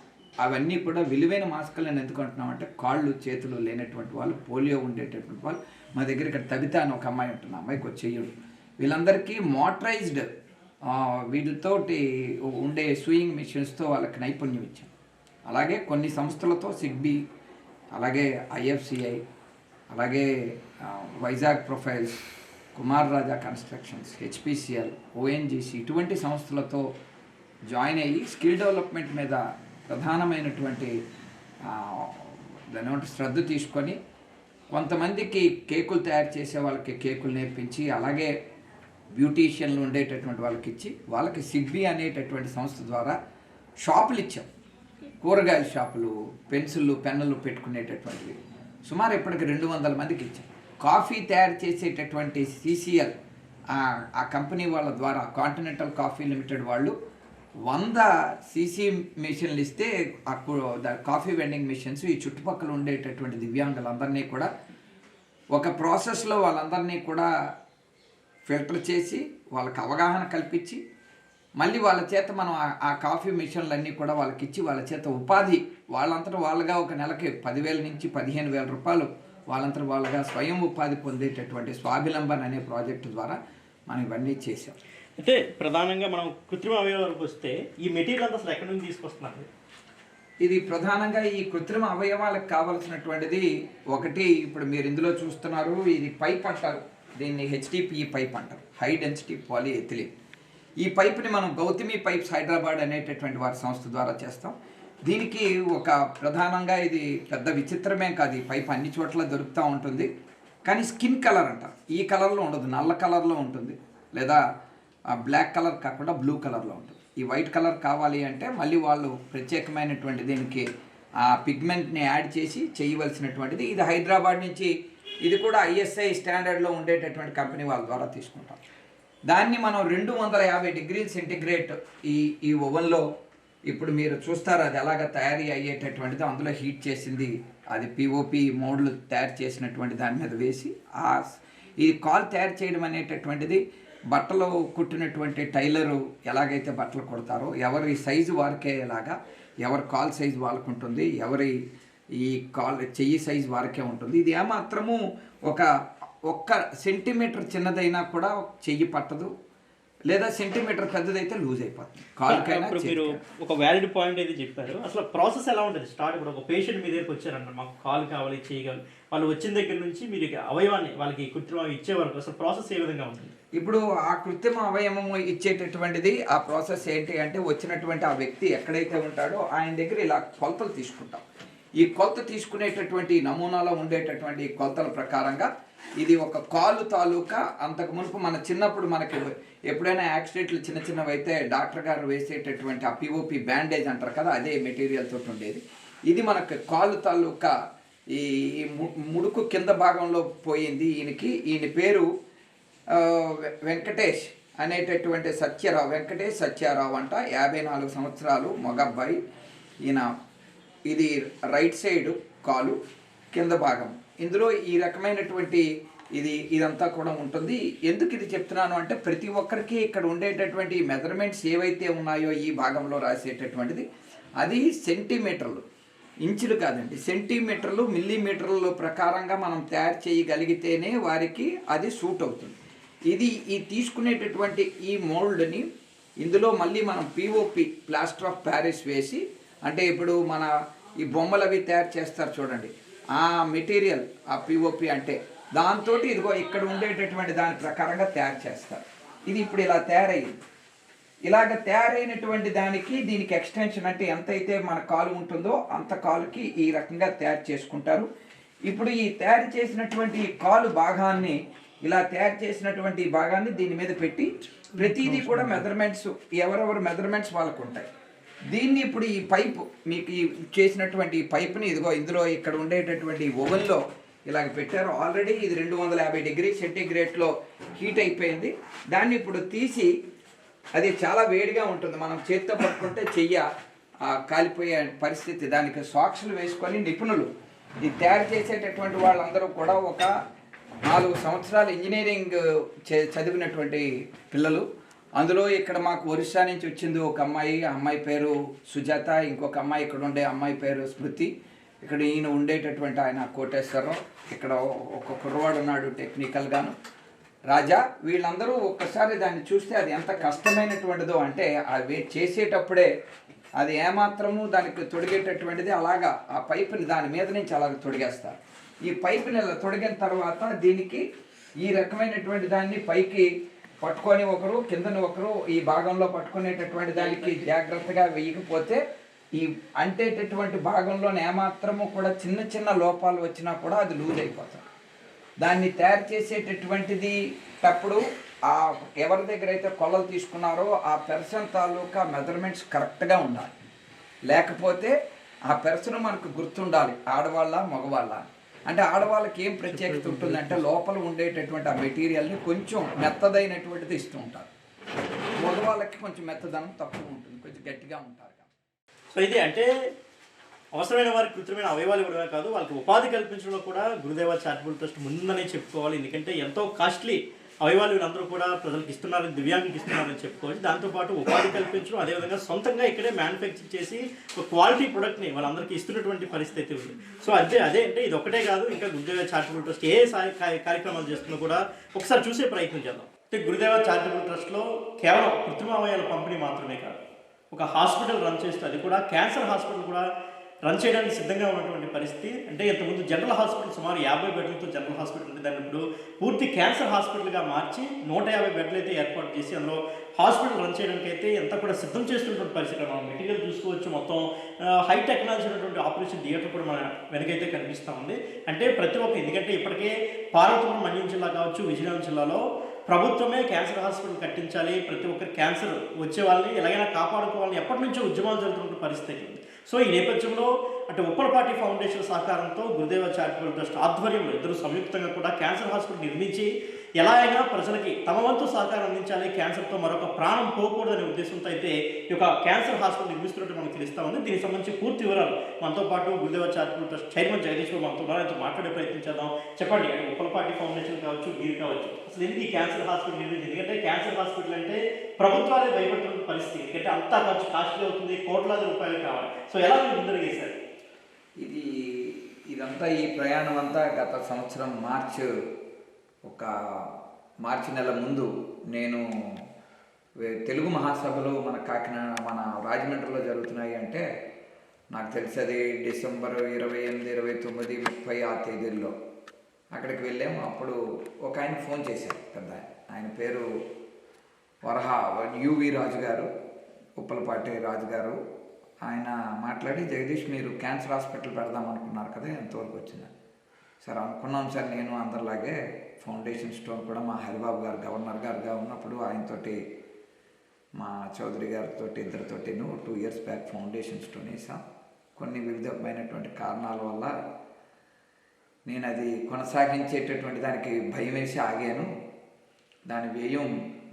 అవన్నీ కూడా విలువైన మాస్కులు నేను ఎందుకు అంటున్నామంటే కాళ్ళు చేతులు లేనటువంటి వాళ్ళు, పోలియో ఉండేటటువంటి వాళ్ళు, మా దగ్గర ఇక్కడ తబిత అని ఒక అమ్మాయి ఉంటుంది, అమ్మాయికి వచ్చి చెయ్యడు, వీళ్ళందరికీ మోటరైజ్డ్ వీటితోటి ఉండే సూయింగ్ మిషన్స్తో వాళ్ళకి నైపుణ్యం ఇచ్చాం. అలాగే కొన్ని సంస్థలతో సిగ్బీ, అలాగే ఐఎఫ్సిఐ, అలాగే వైజాగ్ ప్రొఫైల్స్, కుమార్ రాజా కన్స్ట్రక్షన్స్, హెచ్పిసిఎల్, ఓఎన్జీసీ ఇటువంటి సంస్థలతో జాయిన్ అయ్యి స్కిల్ డెవలప్మెంట్ మీద ప్రధానమైనటువంటి దాని శ్రద్ధ తీసుకొని కొంతమందికి కేకులు తయారు చేసే వాళ్ళకి కేకులు నేర్పించి, అలాగే బ్యూటీషియన్లు ఉండేటటువంటి వాళ్ళకి ఇచ్చి, వాళ్ళకి సిగ్బీ అనేటటువంటి సంస్థ ద్వారా షాపులు ఇచ్చాం. కూరగాయల షాపులు, పెన్సిళ్ళు, పెన్నులు పెట్టుకునేటటువంటివి సుమారు ఇప్పటికి 200 మందికి ఇచ్చాం. కాఫీ తయారు చేసేటటువంటి సిసిఎల్ ఆ కంపెనీ వాళ్ళ ద్వారా కాంటినెంటల్ కాఫీ లిమిటెడ్ వాళ్ళు 100 సీసీ మిషన్లు ఇస్తే కాఫీ వెండింగ్ మిషన్స్ ఈ చుట్టుపక్కల ఉండేటటువంటి దివ్యాంగులందరినీ కూడా ఒక ప్రాసెస్లో వాళ్ళందరినీ కూడా ఫిల్టర్ చేసి వాళ్ళకి అవగాహన కల్పించి, మళ్ళీ వాళ్ళ చేత మనం ఆ కాఫీ మిషన్లన్నీ కూడా వాళ్ళకి ఇచ్చి వాళ్ళ చేత ఉపాధి వాళ్ళంతటా వాళ్ళగా ఒక నెలకి 10,000 నుంచి 15,000 రూపాయలు వాళ్ళంతటా వాళ్ళగా స్వయం ఉపాధి పొందేటటువంటి స్వాభిలంబన్ అనే ప్రాజెక్టు ద్వారా మనం ఇవన్నీ చేసాం. అయితే ప్రధానంగా మనం కృత్రిమ అవయవాలకు వస్తే ఈ మెటీరియల్ అంతా అసలు ఎక్కడి నుంచి తీసుకొస్తున్నారు? ఇది ప్రధానంగా ఈ కృత్రిమ అవయవాలకు కావలసినటువంటిది ఒకటి, ఇప్పుడు మీరు ఇందులో చూస్తున్నారు, ఇది పైప్ అంటారు, దీన్ని హెచ్డిపిఈ పైప్ అంటారు, హై డెన్సిటీ పాలిఎథిలీన్. ఈ పైప్ని మనం గౌతమి పైప్స్ హైదరాబాద్ అనేటటువంటి వారి సంస్థ ద్వారా చేస్తాం. దీనికి ఒక ప్రధానంగా ఇది పెద్ద విచిత్రమే కాదు, ఈ పైప్ అన్ని చోట్ల దొరుకుతూ ఉంటుంది, కానీ స్కిన్ కలర్ అంటారు, ఈ కలర్లో ఉండదు, నల్ల కలర్లో ఉంటుంది, లేదా బ్లాక్ కలర్ కాకుండా బ్లూ కలర్లో ఉంటుంది. ఈ వైట్ కలర్ కావాలి అంటే మళ్ళీ వాళ్ళు ప్రత్యేకమైనటువంటి దీనికి ఆ పిగ్మెంట్ని యాడ్ చేసి చేయవలసినటువంటిది. ఇది హైదరాబాద్ నుంచి, ఇది కూడా ఐఎస్ఐ స్టాండర్డ్లో ఉండేటటువంటి కంపెనీ వాళ్ళ ద్వారా తీసుకుంటాం. దాన్ని మనం 250 డిగ్రీల సెంటిగ్రేడ్ ఈ ఓవెన్లో ఇప్పుడు మీరు చూస్తారు అది ఎలాగ తయారీ అయ్యేటటువంటిది. అందులో హీట్ చేసింది అది పిఓపి మోడ్లు తయారు చేసినటువంటి దాని మీద వేసి ఈ కాల్ తయారు చేయడం అనేటటువంటిది బట్టలు కుట్టినటువంటి టైలరు ఎలాగైతే బట్టలు కుడతారో ఎవరి సైజు వారికేలాగా, ఎవరి కాల్ సైజు వాళ్ళకు ఉంటుంది, ఎవరి ఈ కాల్ చెయ్యి సైజు వారికే ఉంటుంది. ఇది ఏమాత్రము ఒక్క సెంటీమీటర్ చిన్నదైనా కూడా చెయ్యి పట్టదు, లేదా సెంటీమీటర్ పెద్దదైతే లూజ్ అయిపోతుంది కాలుకైనా. మీరు ఒక వ్యాలిడ్ పాయింట్ అయితే చెప్పారు. అసలు ప్రాసెస్ ఎలా ఉంటుంది? స్టార్ట్ ఇప్పుడు ఒక పేషెంట్ మీ దగ్గరికి వచ్చారంట, మాకు కాలు కావాలి, చేయగలరు, వాళ్ళు వచ్చిన దగ్గర నుంచి మీరు అవయవాన్ని వాళ్ళకి కృత్రిమ ఇచ్చే వరకు అసలు ప్రాసెస్ ఏ విధంగా ఉంటుంది? ఇప్పుడు ఆ కృత్రిమ అవయవము ఇచ్చేటటువంటిది ఆ ప్రాసెస్ ఏంటి అంటే, వచ్చినటువంటి ఆ వ్యక్తి ఎక్కడైతే ఉంటాడో ఆయన దగ్గర ఇలా కొలతలు తీసుకుంటాం. ఈ కొలత తీసుకునేటటువంటి నమూనాలో ఉండేటటువంటి కొలతల ప్రకారంగా ఇది ఒక కాలు తాలూకా, అంతకు మునుపు మన చిన్నప్పుడు మనకి ఎప్పుడైనా యాక్సిడెంట్లు చిన్న చిన్నవి అయితే డాక్టర్ గారు వేసేటటువంటి ఆ పిఓపి బ్యాండేజ్ అంటారు కదా, అదే మెటీరియల్ తోటి ఉండేది. ఇది మనకు కాలు తాలూకా ఈ ముడుకు కింద భాగంలో పోయింది. ఈయన పేరు వెంకటేష్ అనేటటువంటి వెంకటేష్ సత్యారావు అంట, 54 సంవత్సరాలు, మగబ్బాయి. ఈయన ఇది రైట్ సైడ్ కాలు కింద భాగం. ఇందులో ఈ రకమైనటువంటి ఇదంతా కూడా ఉంటుంది. ఎందుకు ఇది చెప్తున్నాను అంటే, ప్రతి ఒక్కరికి ఇక్కడ ఉండేటటువంటి మెజర్మెంట్స్ ఏవైతే ఉన్నాయో ఈ భాగంలో రాసేటటువంటిది అది సెంటీమీటర్లు, ఇంచులు కాదండి, సెంటీమీటర్లు, మిల్లీమీటర్ల ప్రకారంగా మనం తయారు చేయగలిగితేనే వారికి అది సూట్ అవుతుంది. ఈ తీసుకునేటటువంటి ఈ మోల్డ్ని ఇందులో మళ్ళీ మనం పిఓపి ప్లాస్టర్ ఆఫ్ ప్యారిస్ వేసి, అంటే ఇప్పుడు మన ఈ బొమ్మలు అవి తయారు చేస్తారు చూడండి, ఆ మెటీరియల్ ఆ పిఓపి అంటే దాంతో ఇదిగో ఇక్కడ ఉండేటటువంటి దాని ప్రకారంగా తయారు చేస్తారు. ఇది ఇప్పుడు ఇలా తయారయ్యింది. ఇలాగ తయారైనటువంటి దీనికి ఎక్స్టెన్షన్ అంటే ఎంతైతే మన కాలు ఉంటుందో అంత కాలుకి ఈ రకంగా తయారు చేసుకుంటారు. ఇప్పుడు ఈ తయారు చేసినటువంటి కాలు భాగాన్ని, ఇలా తయారు చేసినటువంటి భాగాన్ని దీని మీద పెట్టి ప్రతిదీ కూడా మెజర్మెంట్స్, ఎవరెవరు మెజర్మెంట్స్ వాళ్ళకు ఉంటాయి. దీన్ని ఇప్పుడు ఈ పైపు మీకు చేసినటువంటి ఈ పైపుని ఇదిగో ఇందులో ఇక్కడ ఉండేటటువంటి ఓవెన్లో ఇలాగ పెట్టారు. ఆల్రెడీ ఇది 250 డిగ్రీ సెంటీగ్రేడ్లో హీట్ అయిపోయింది. దాన్ని ఇప్పుడు తీసి, అది చాలా వేడిగా ఉంటుంది, మనం చేతితో పట్టుకుంటే కాలిపోయే పరిస్థితి. దానికి సాక్స్లు వేసుకొని నిపుణులు, ఇది తయారు చేసేటటువంటి వాళ్ళందరూ కూడా ఒక 4 సంవత్సరాలు ఇంజనీరింగ్ చదివినటువంటి పిల్లలు. అందులో ఇక్కడ మాకు ఒరిస్సా నుంచి వచ్చింది ఒక అమ్మాయి, ఆ అమ్మాయి పేరు సుజాత, ఇంకొక అమ్మాయి ఇక్కడ ఉండే అమ్మాయి పేరు స్మృతి, ఇక్కడ ఈయన ఉండేటటువంటి ఆయన కోటేశ్వరరావు, ఇక్కడ ఒక కుర్రవాడు ఉన్నాడు టెక్నికల్గాను, రాజా వీళ్ళందరూ ఒక్కసారి దాన్ని చూస్తే అది ఎంత కష్టమైనటువంటిదో అంటే అవి చేసేటప్పుడే అది ఏమాత్రము దానికి తొడిగేటటువంటిది అలాగా ఆ పైపుని దాని మీద నుంచి అలాగ తొడిగేస్తారు. ఈ పైపుని ఇలా తొడిగిన తర్వాత దీనికి ఈ రకమైనటువంటి దాన్ని పైకి పట్టుకొని ఒకరు కిందని ఒకరు ఈ భాగంలో పట్టుకునేటటువంటి దానికి జాగ్రత్తగా వేయకపోతే ఈ అంటేటటువంటి భాగంలోనే ఏమాత్రము కూడా చిన్న చిన్న లోపాలు వచ్చినా కూడా అది లూజ్ అయిపోతుంది. దాన్ని తయారు చేసేటటువంటిది అప్పుడు ఆ ఎవరి దగ్గర అయితే కొలలు తీసుకున్నారో ఆ పెర్సన్ తాలూకా మెజర్మెంట్స్ కరెక్ట్గా ఉండాలి. లేకపోతే ఆ పెర్సన్ మనకు గుర్తుండాలి, ఆడవాళ్ళ మగవాళ్ళ. అంటే ఆడవాళ్ళకి ఏం ప్రత్యేకత ఉంటుందంటే లోపల ఉండేటటువంటి ఆ మెటీరియల్ని కొంచెం మెత్తదైనటువంటిది ఇస్తూ ఉంటారు. మగవాళ్ళకి కొంచెం మెత్తదనం తక్కువ ఉంటుంది, కొంచెం గట్టిగా ఉంటారు. సో ఇది అంటే అవసరమైన వారికి కృత్రిమైన అవయవాలు ఇవ్వడమే కాదు, వాళ్ళకి ఉపాధి కల్పించడంలో కూడా గురుదేవ చారిటబుల్ ట్రస్ట్ ముందుందనే చెప్పుకోవాలి. ఎందుకంటే ఎంతో కాస్ట్లీ అవయవాలు వీళ్ళందరూ కూడా ప్రజలకు ఇస్తున్నారని, దివ్యాంగులకు ఇస్తున్నారని చెప్పుకోవచ్చు. దాంతోపాటు ఉపాధి కల్పించడం, అదేవిధంగా సొంతంగా ఇక్కడే మ్యానుఫ్యాక్చర్ చేసి ఒక క్వాలిటీ ప్రొడక్ట్ని వాళ్ళందరికీ ఇస్తున్నటువంటి పరిస్థితి ఉంది. సో అదే అంటే ఇది ఒకటే కాదు, ఇంకా గురుదేవ చారిటబుల్ ట్రస్ట్ ఏ కార్యక్రమాలు చేస్తున్నా కూడా ఒకసారి చూసే ప్రయత్నం చేద్దాం. అంటే గురుదేవ చారిటబుల్ ట్రస్ట్లో కేవలం కృత్రిమ అవయవాల పంపిణీ మాత్రమే కాదు, ఒక హాస్పిటల్ రన్ చేస్తూ, అది కూడా క్యాన్సర్ హాస్పిటల్ కూడా రన్ చేయడానికి సిద్ధంగా ఉన్నటువంటి పరిస్థితి. అంటే ఇంతకుముందు జనరల్ హాస్పిటల్ సుమారు 50 బెడ్లతో జనరల్ హాస్పిటల్ ఉంది, దాన్ని ఇప్పుడు పూర్తి క్యాన్సర్ హాస్పిటల్గా మార్చి 150 బెడ్లు అయితే ఏర్పాటు చేసి అందులో హాస్పిటల్ రన్ చేయడానికి అయితే ఎంత కూడా సిద్ధం చేస్తున్నటువంటి పరిస్థితి. మనం మెటీరియల్ చూసుకోవచ్చు, మొత్తం హై టెక్నాలజీ ఉన్నటువంటి ఆపరేషన్ థియేటర్ కూడా మన వెనకైతే కనిపిస్తూ ఉంది. అంటే ప్రతి ఒక్క, ఎందుకంటే ఇప్పటికే పార్వతీపురం మన్యం జిల్లా కావచ్చు, విజయనగరం జిల్లాలో ప్రభుత్వమే క్యాన్సర్ హాస్పిటల్ కట్టించాలి, ప్రతి ఒక్కరి క్యాన్సర్ వచ్చే వాళ్ళని ఎలాగైనా కాపాడుకోవాలని ఎప్పటి నుంచో ఉద్యమాలు జరుగుతున్న పరిస్థితి. సో ఈ నేపథ్యంలో అంటే ఉప్పలపాటి ఫౌండేషన్ సహకారంతో గురుదేవ చారిటబుల్ ట్రస్ట్ ఆధ్వర్యంలో ఇద్దరు సంయుక్తంగా కూడా క్యాన్సర్ హాస్పిటల్ నిర్మించి ఎలా అయినా ప్రజలకి తమ వంతు సహకారం అందించాలి, క్యాన్సర్తో మరొక ప్రాణం పోకూడదనే ఉద్దేశంతో అయితే ఈ యొక్క క్యాన్సర్ హాస్పిటల్ నిర్మిస్తున్నట్టు మనకు తెలుస్తూ ఉంది. దీనికి సంబంధించి పూర్తి వివరాలు మనతో పాటు గురుదేవ చారిటబుల్ ట్రస్ట్ చైర్మన్ జగదీశ్వర్ మనతో ఆయనతో మాట్లాడే ప్రయత్నం చేద్దాం. చెప్పండి, అంటే ఉప్పలపాటి ఫౌండేషన్ కావచ్చు, మీరు కావచ్చు, అసలు ఎందుకు ఈ క్యాన్సర్ హాస్పిటల్ నిర్మించింది? ఎందుకంటే క్యాన్సర్ హాస్పిటల్ అంటే ప్రభుత్వాలే భయపడుతున్న పరిస్థితి, ఎందుకంటే అంతా ఖర్చు కాస్ట్లీ అవుతుంది, కోట్లాది రూపాయలు కావాలి. సో ఎలా మీరు ముందరగేశారు? ఇదంతా ఈ ప్రయాణం అంతా గత సంవత్సరం మార్చి నెల ముందు నేను తెలుగు మహాసభలు మన కాకినాడ మన రాజమండ్రిలో జరుగుతున్నాయి అంటే నాకు తెలిసేది డిసెంబర్ 28, 29, 30 ఆ తేదీల్లో అక్కడికి వెళ్ళాము. అప్పుడు ఒక ఆయన ఫోన్ చేశారు, పెద్ద ఆయన పేరు యువి రాజు గారు, ఉప్పలపాటి రాజు గారు. ఆయన మాట్లాడి, జగదీష్ మీరు క్యాన్సర్ హాస్పిటల్ పెడదాం అనుకున్నారు కదా, ఎంతవరకు వచ్చింది? సార్ అనుకున్నాం సార్, నేను అందరిలాగే ఫౌండేషన్ స్టోన్ కూడా మా హరిబాబు గారు గవర్నర్ గారుగా ఉన్నప్పుడు ఆయనతోటి మా చౌదరి గారితో ఇద్దరితోటి 2 years బ్యాక్ ఫౌండేషన్ స్టోన్ వేసాం. కొన్ని వివిధమైనటువంటి కారణాల వల్ల నేను అది కొనసాగించేటటువంటి దానికి భయం వేసి ఆగాను. దాని వ్యయం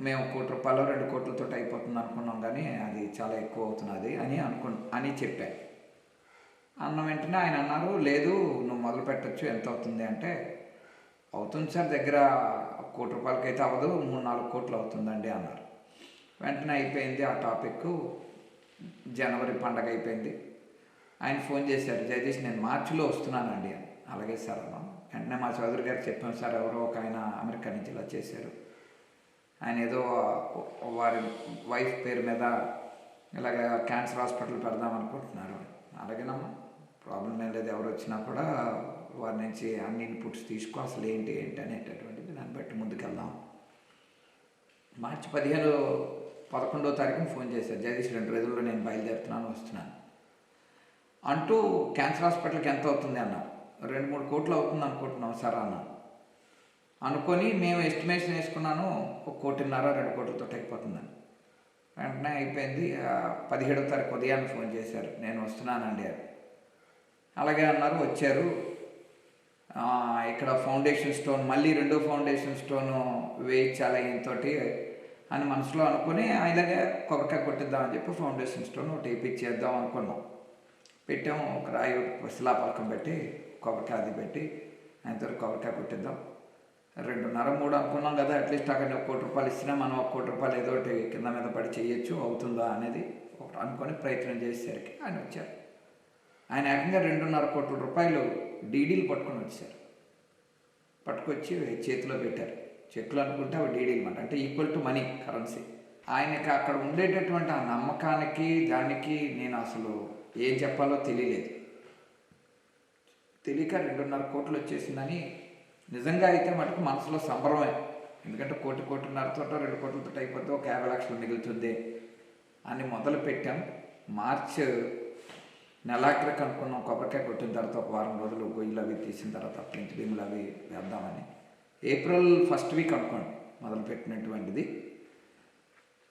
మేము ₹1 కోటి 2 కోట్లతో అయిపోతుంది అనుకున్నాం, కానీ అది చాలా ఎక్కువ అవుతున్నది అని చెప్పాను. అన్న వెంటనే ఆయన అన్నారు, లేదు నువ్వు మొదలు పెట్టచ్చు, ఎంత అవుతుంది అంటే, అవుతుంది సార్, దగ్గర ₹1 కోటి అయితే అవ్వదు, 3-4 కోట్లు అవుతుందండి అన్నారు. వెంటనే అయిపోయింది ఆ టాపిక్. జనవరి పండగ అయిపోయింది. ఆయన ఫోన్ చేశారు, జగదీష్ నేను మార్చిలో వస్తున్నానండి అని. అలాగే సార్ అన్నాం. వెంటనే మా చౌదరి గారికి చెప్పాను, సార్ ఎవరో ఒక ఆయన అమెరికా నుంచి ఇలా చేశారు, ఆయన ఏదో వారి వైఫ్ పేరు మీద ఇలాగ క్యాన్సర్ హాస్పిటల్ పెడదాం అనుకుంటున్నారు. అలాగేనమ్మా, ప్రాబ్లం ఏం లేదు, ఎవరు వచ్చినా కూడా వారి నుంచి అన్ని ఇన్పుట్స్ తీసుకో, అసలు ఏంటి అనేటటువంటిది దాన్ని బట్టి ముందుకెళ్దాం. మార్చి 11వ తారీఖున ఫోన్ చేశారు, జగదీష్ 2 రోజుల్లో నేను బయలుదేరుతున్నాను, వస్తున్నాను అంటూ. క్యాన్సర్ హాస్పిటల్కి ఎంత అవుతుంది అన్నారు. 2-3 కోట్లు అవుతుంది అనుకుంటున్నాం సార్ అన్నాను. అనుకొని మేము ఎస్టిమేషన్ వేసుకున్నాను, 1.5 కోటి 2 కోట్లతో అయిపోతుందని. వెంటనే అయిపోయింది. 17వ తారీఖు ఉదయాన్ని ఫోన్ చేశారు, నేను వస్తున్నానండి అని. అలాగే అన్నారు, వచ్చారు. ఇక్కడ ఫౌండేషన్ స్టోన్ మళ్ళీ 2వ ఫౌండేషన్ స్టోను వేయించాలి ఆయనతోటి అని మనసులో అనుకుని ఆయనగా కొబ్బరికాయ కొట్టిద్దామని చెప్పి ఫౌండేషన్ స్టోన్ ఒకటి వేయించేద్దాం అనుకున్నాం. పెట్టాము, ఒక రాయి శిలాపలకం పెట్టి కొబ్బరికాయ అది పెట్టి ఆయనతో కొబ్బరికాయ కొట్టిద్దాం. 2.5-3 అనుకున్నాం కదా, అట్లీస్ట్ అక్కడ ₹1 కోటి ఇచ్చినా మనం ₹1 కోటి ఏదో ఒకటి కింద మీద పడి చేయొచ్చు, అవుతుందా అనేది అనుకొని ప్రయత్నం చేసేసరికి ఆయన వచ్చారు. ఆయన ఏకంగా ₹2.5 కోట్ల డీడీలు పట్టుకొని వచ్చారు. పట్టుకొచ్చి చేతిలో పెట్టారు. చెక్కులు అనుకుంటే అవి డీడీ అనమాట, అంటే ఈక్వల్ టు మనీ, కరెన్సీ. ఆయనకి అక్కడ ఉండేటటువంటి ఆ నమ్మకానికి దానికి నేను అసలు ఏం చెప్పాలో తెలియలేదు. తెలియక 2.5 కోట్లు వచ్చేసిందని నిజంగా అయితే మటుకు మనసులో సంబరమే. ఎందుకంటే 1.5 కోటితో 2 కోట్లతో అయిపోతే ఒక 50 లక్షలు మిగులుతుంది అని మొదలు పెట్టాం. మార్చ్ నెలాఖరికి అనుకున్నాం కొబ్బరికాయ కొట్టిన తర్వాత ఒక వారం రోజులు గొయ్యిలు అవి తీసిన తర్వాత ప్రింట్ భీములు అవి వేద్దామని. ఏప్రిల్ ఫస్ట్ వీక్ అనుకోండి మొదలుపెట్టినటువంటిది.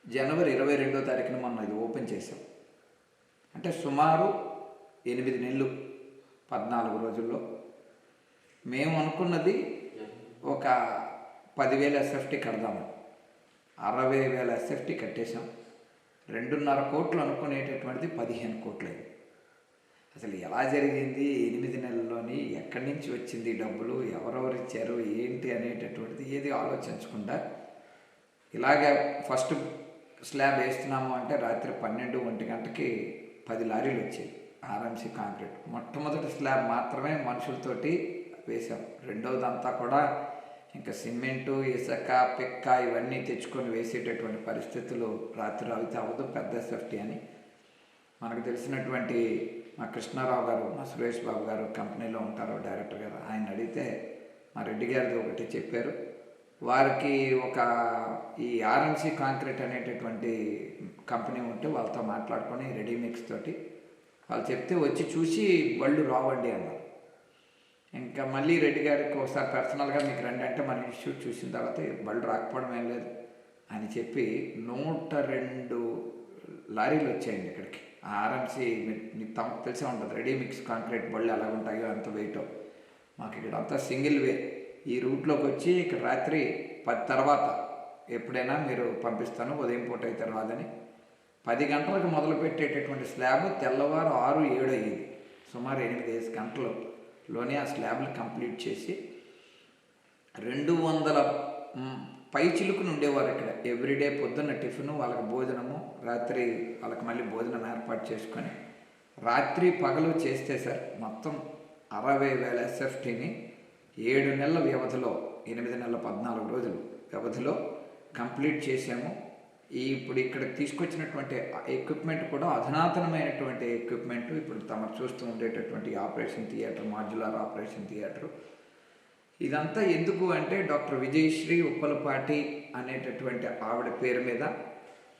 జనవరి 22వ తారీఖున మనం ఇది ఓపెన్ చేసాం. అంటే సుమారు 8 నెలలు 14 రోజుల్లో. మేము అనుకున్నది ఒక 10,000 SFT కడదామని, 60,000 SFT కట్టేశాం. 2.5 కోట్లు అనుకునేటటువంటిది 15 కోట్లు అయింది. అసలు ఎలా జరిగింది, 8 నెలల్లోని ఎక్కడి నుంచి వచ్చింది డబ్బులు, ఎవరెవరు ఇచ్చారు ఏంటి అనేటటువంటిది ఏది ఆలోచించకుండా ఇలాగే ఫస్ట్ స్లాబ్ వేస్తున్నాము అంటే రాత్రి 12-1 గంటకి 10 లారీలు వచ్చాయి ఆర్ఎంసీ కాంక్రీట్. మొట్టమొదటి స్లాబ్ మాత్రమే మనుషులతోటి వేసాం. రెండవదంతా కూడా ఇంకా సిమెంటు, ఇసుక, పిక్క ఇవన్నీ తెచ్చుకొని వేసేటటువంటి పరిస్థితులు రాత్రి అయితే అవ్వదు. పెద్ద సేఫ్టీ అని మనకు తెలిసినటువంటి మా కృష్ణారావు గారు, మా సురేష్ బాబు గారు కంపెనీలో ఉంటారు డైరెక్టర్ గారు, ఆయన అడిగితే మా రెడ్డి గారిది ఒకటి చెప్పారు. వారికి ఒక ఈ ఆర్ఎంసీ కాంక్రీట్ అనేటటువంటి కంపెనీ ఉంటే వాళ్ళతో మాట్లాడుకొని రెడీమిక్స్ తోటి వాళ్ళు చెప్తే వచ్చి చూసి బళ్ళు రావండి అన్నారు. ఇంకా మళ్ళీ రెడ్డి గారికి ఒకసారి పర్సనల్గా మీకు రండి అంటే మన ఇన్స్టిట్యూట్ చూసిన తర్వాత బళ్ళు రాకపోవడం ఏం లేదు అని చెప్పి 102 లారీలు వచ్చాయండి ఇక్కడికి. ఆర్ఎంసీ మీకు తమకు తెలిసే ఉంటుంది, రెడీమిక్స్ కాంక్రీట్ బళ్ళు ఎలా ఉంటాయో అంత వెయిటో. మాకు ఇక్కడ అంతా సింగిల్ వే. ఈ రూట్లోకి వచ్చి ఇక్కడ రాత్రి 10 తర్వాత ఎప్పుడైనా మీరు పంపిస్తాను, ఉదయం పూట అయితే రాదని. 10 గంటలకు మొదలు పెట్టేటటువంటి స్లాబ్ తెల్లవారు 6-7 అయ్యింది. సుమారు 8 గంటలలోనే ఆ స్లాబ్లు కంప్లీట్ చేసి 200 పై చిలుకుని ఉండేవారు ఇక్కడ. ఎవ్రీడే పొద్దున్న టిఫిన్, వాళ్ళకి భోజనము, రాత్రి వాళ్ళకి మళ్ళీ భోజనం ఏర్పాటు చేసుకొని రాత్రి పగలు చేస్తే సార్ మొత్తం 60,000 SFTని 7 నెలల వ్యవధిలో, 8 నెలల 14 రోజులు వ్యవధిలో కంప్లీట్ చేసాము. ఇప్పుడు ఇక్కడ తీసుకొచ్చినటువంటి ఎక్విప్మెంట్ కూడా అధునాతనమైనటువంటి ఎక్విప్మెంట్. ఇప్పుడు తమరు చూస్తూ ఉండేటటువంటి operation theatre, modular operation theatre. ఇదంతా ఎందుకు అంటే డాక్టర్ విజయశ్రీ ఉప్పలపాటి అనేటటువంటి ఆవిడ పేరు మీద,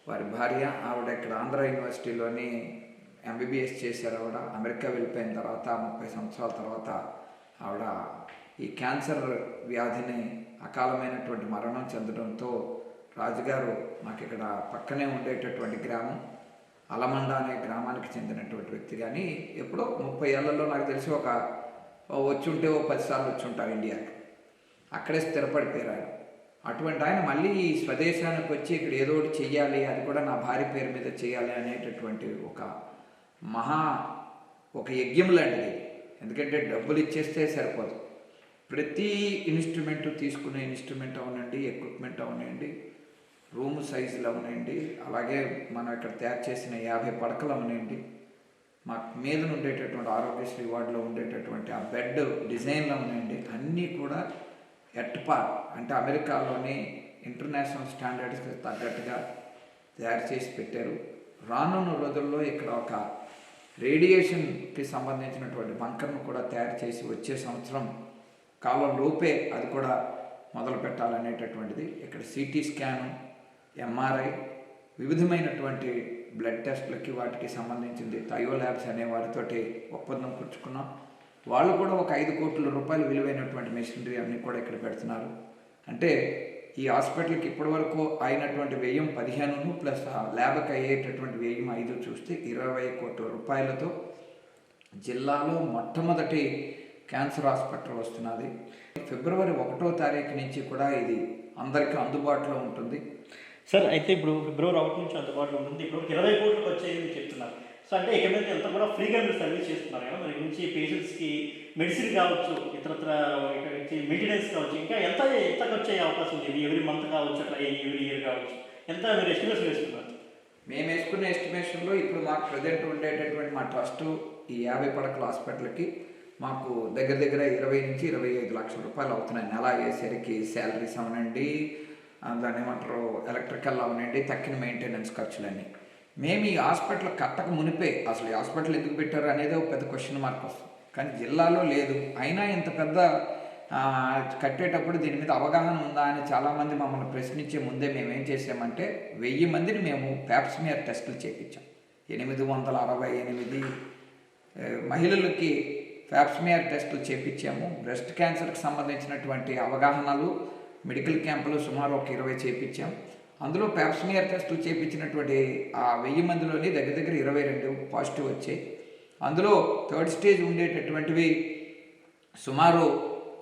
వారి భార్య, ఆవిడ ఇక్కడ ఆంధ్ర యూనివర్సిటీలోని MBBS చేశారు. ఆవిడ అమెరికా వెళ్ళిపోయిన తర్వాత 30 సంవత్సరాల తర్వాత ఆవిడ ఈ క్యాన్సర్ వ్యాధిని అకాలమైనటువంటి మరణం చెందడంతో రాజుగారు మాకు ఇక్కడ పక్కనే ఉండేటటువంటి గ్రామం అలమండ అనే గ్రామానికి చెందినటువంటి వ్యక్తి. కానీ ఎప్పుడో 30 ఏళ్లలో నాకు తెలిసి ఒక వచ్చి ఉంటే 10 సార్లు వచ్చి ఉంటారు ఇండియాకి. అక్కడే స్థిరపడిపోయారు ఆయన. అటువంటి ఆయన మళ్ళీ ఈ స్వదేశానికి వచ్చి ఇక్కడ ఏదో ఒకటి చెయ్యాలి, అది కూడా నా భార్య పేరు మీద చేయాలి అనేటటువంటి ఒక యజ్ఞం లాంటిది. ఎందుకంటే డబ్బులు ఇచ్చేస్తే సరిపోదు. ప్రతి ఇన్స్ట్రుమెంటు, తీసుకునే ఇన్స్ట్రుమెంట్ అవనండి, ఎక్విప్మెంట్ అవనండి, రూమ్ సైజులు అవనండి, అలాగే మనం ఇక్కడ తయారు చేసిన 50 పడకలు అవనండి, మా మీద ఉండేటటువంటి ఆరోగ్యశ్రీ వార్డులో ఉండేటటువంటి ఆ బెడ్ డిజైన్లు అవనండి, అన్నీ కూడా ఎట్పార్ అంటే అమెరికాలోని ఇంటర్నేషనల్ స్టాండర్డ్స్కి తగ్గట్టుగా తయారు చేసి పెట్టారు. రానున్న రోజుల్లో ఇక్కడ ఒక రేడియేషన్కి సంబంధించినటువంటి బంకర్ను కూడా తయారు చేసి వచ్చే సంవత్సరం కాలం లోపే అది కూడా మొదలు పెట్టాలనేటటువంటిది. ఇక్కడ CT స్కాను, MRI, వివిధమైనటువంటి బ్లడ్ టెస్ట్లకి వాటికి సంబంధించింది థయో ల్యాబ్స్ అనే వారితోటి ఒప్పందం కూర్చుకున్నాం. వాళ్ళు కూడా ఒక 5 కోట్ల రూపాయలు విలువైనటువంటి మెషినరీ అన్నీ కూడా ఇక్కడ పెడుతున్నారు. అంటే ఈ హాస్పిటల్కి ఇప్పటివరకు అయినటువంటి వ్యయం 15 ప్లస్ ల్యాబ్కి అయ్యేటటువంటి వ్యయం 5 చూస్తే 20 కోట్ల రూపాయలతో జిల్లాలో మొట్టమొదటి క్యాన్సర్ హాస్పిటల్ వస్తున్నది. ఫిబ్రవరి 1వ తారీఖు నుంచి కూడా ఇది అందరికీ అందుబాటులో ఉంటుంది. సార్ అయితే ఇప్పుడు ఫిబ్రవరి 1 నుంచి అందుబాటులో ఉంటుంది. ఇప్పుడు 20 కోట్లకు వచ్చేది చెప్తున్నారు. సో అంటే ఇక్కడ మీద ఎంత కూడా ఫ్రీగా మీరు సర్వీస్ చేస్తున్నారు కదా, మరి నుంచి పేషెంట్స్కి మెడిసిన్ కావచ్చు, ఇతరత్ర ఇక్కడ నుంచి మెయింటెనెన్స్ కావచ్చు, ఇంకా ఎంత వచ్చే అవకాశం ఉంది? ఎవ్రీ మంత్ కావచ్చు, అట్లా ఎవ్రీ ఇయర్ కావచ్చు, ఎంత మీరు ఎస్టిమేషన్ వేస్తున్నారు? మేము వేసుకున్న ఎస్టిమేషన్లో ఇప్పుడు మాకు ప్రజెంట్ ఉండేటటువంటి మా ట్రస్ట్ ఈ 50 పడకల హాస్పిటల్కి మాకు దగ్గర దగ్గర 20 నుంచి 25 లక్షల రూపాయలు అవుతున్నాయి నెల అయ్యేసరికి. శాలరీస్ అవనండి, దాన్ని ఏమంటారు ఎలక్ట్రికల్ అవనండి, తక్కిన మెయింటెనెన్స్ ఖర్చులన్నీ. మేము ఈ హాస్పిటల్ కట్టక మునిపే అసలు ఈ హాస్పిటల్ ఎందుకు పెట్టారు అనేది ఒక పెద్ద క్వశ్చన్ మార్క్ వస్తుంది. కానీ జిల్లాలో లేదు, అయినా ఇంత పెద్ద కట్టేటప్పుడు దీని మీద అవగాహన ఉందా అని చాలామంది మమ్మల్ని ప్రశ్నించే ముందే మేము ఏం చేసామంటే 1000 మందిని మేము ప్యాప్స్మియర్ టెస్టులు చేయించాం. 868 మహిళలకి ప్యాప్స్మియర్ టెస్టులు చేయించాము. బ్రెస్ట్ క్యాన్సర్కి సంబంధించినటువంటి అవగాహనలు మెడికల్ క్యాంపులు సుమారు ఒక 20 చేయించాం. అందులో ప్యాప్స్మియర్ టెస్టులు చేయించినటువంటి ఆ 1000 మందిలోని దగ్గర దగ్గర 22 పాజిటివ్ వచ్చాయి. అందులో థర్డ్ స్టేజ్ ఉండేటటువంటివి సుమారు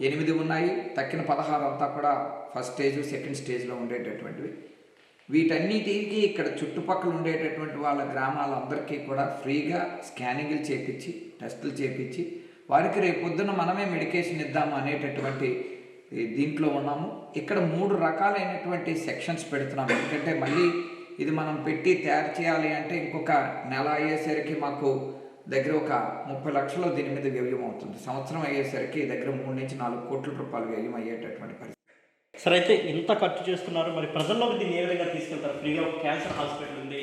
8 ఉన్నాయి. తక్కిన 16 అంతా కూడా ఫస్ట్ స్టేజ్ సెకండ్ స్టేజ్లో ఉండేటటువంటివి. వీటన్నిటికీ ఇక్కడ చుట్టుపక్కల ఉండేటటువంటి వాళ్ళ గ్రామాలందరికీ కూడా ఫ్రీగా స్కానింగ్లు చేయించి టెస్టులు చేయించి వారికి రేపు పొద్దున్న మనమే మెడికేషన్ ఇద్దాము అనేటటువంటి దీంట్లో ఉన్నాము. ఇక్కడ 3 రకాలైనటువంటి సెక్షన్స్ పెడుతున్నాము. ఎందుకంటే మళ్ళీ ఇది మనం పెట్టి తయారు చేయాలి అంటే ఇంకొక నెల అయ్యేసరికి మాకు దగ్గర ఒక 30 లక్షలు దీని మీద వ్యయం అవుతుంది. సంవత్సరం అయ్యేసరికి దగ్గర 3 నుంచి 4 కోట్ల రూపాయలు వ్యయం అయ్యేటటువంటి పరిస్థితి. సరే, అయితే ఇంత ఖర్చు చేస్తున్నారు, మరి ప్రజల్లోకి దీన్ని ఏ విధంగా తీసుకెళ్తారు? ఫ్రీగా ఒక క్యాన్సర్ హాస్పిటల్ ఉంది,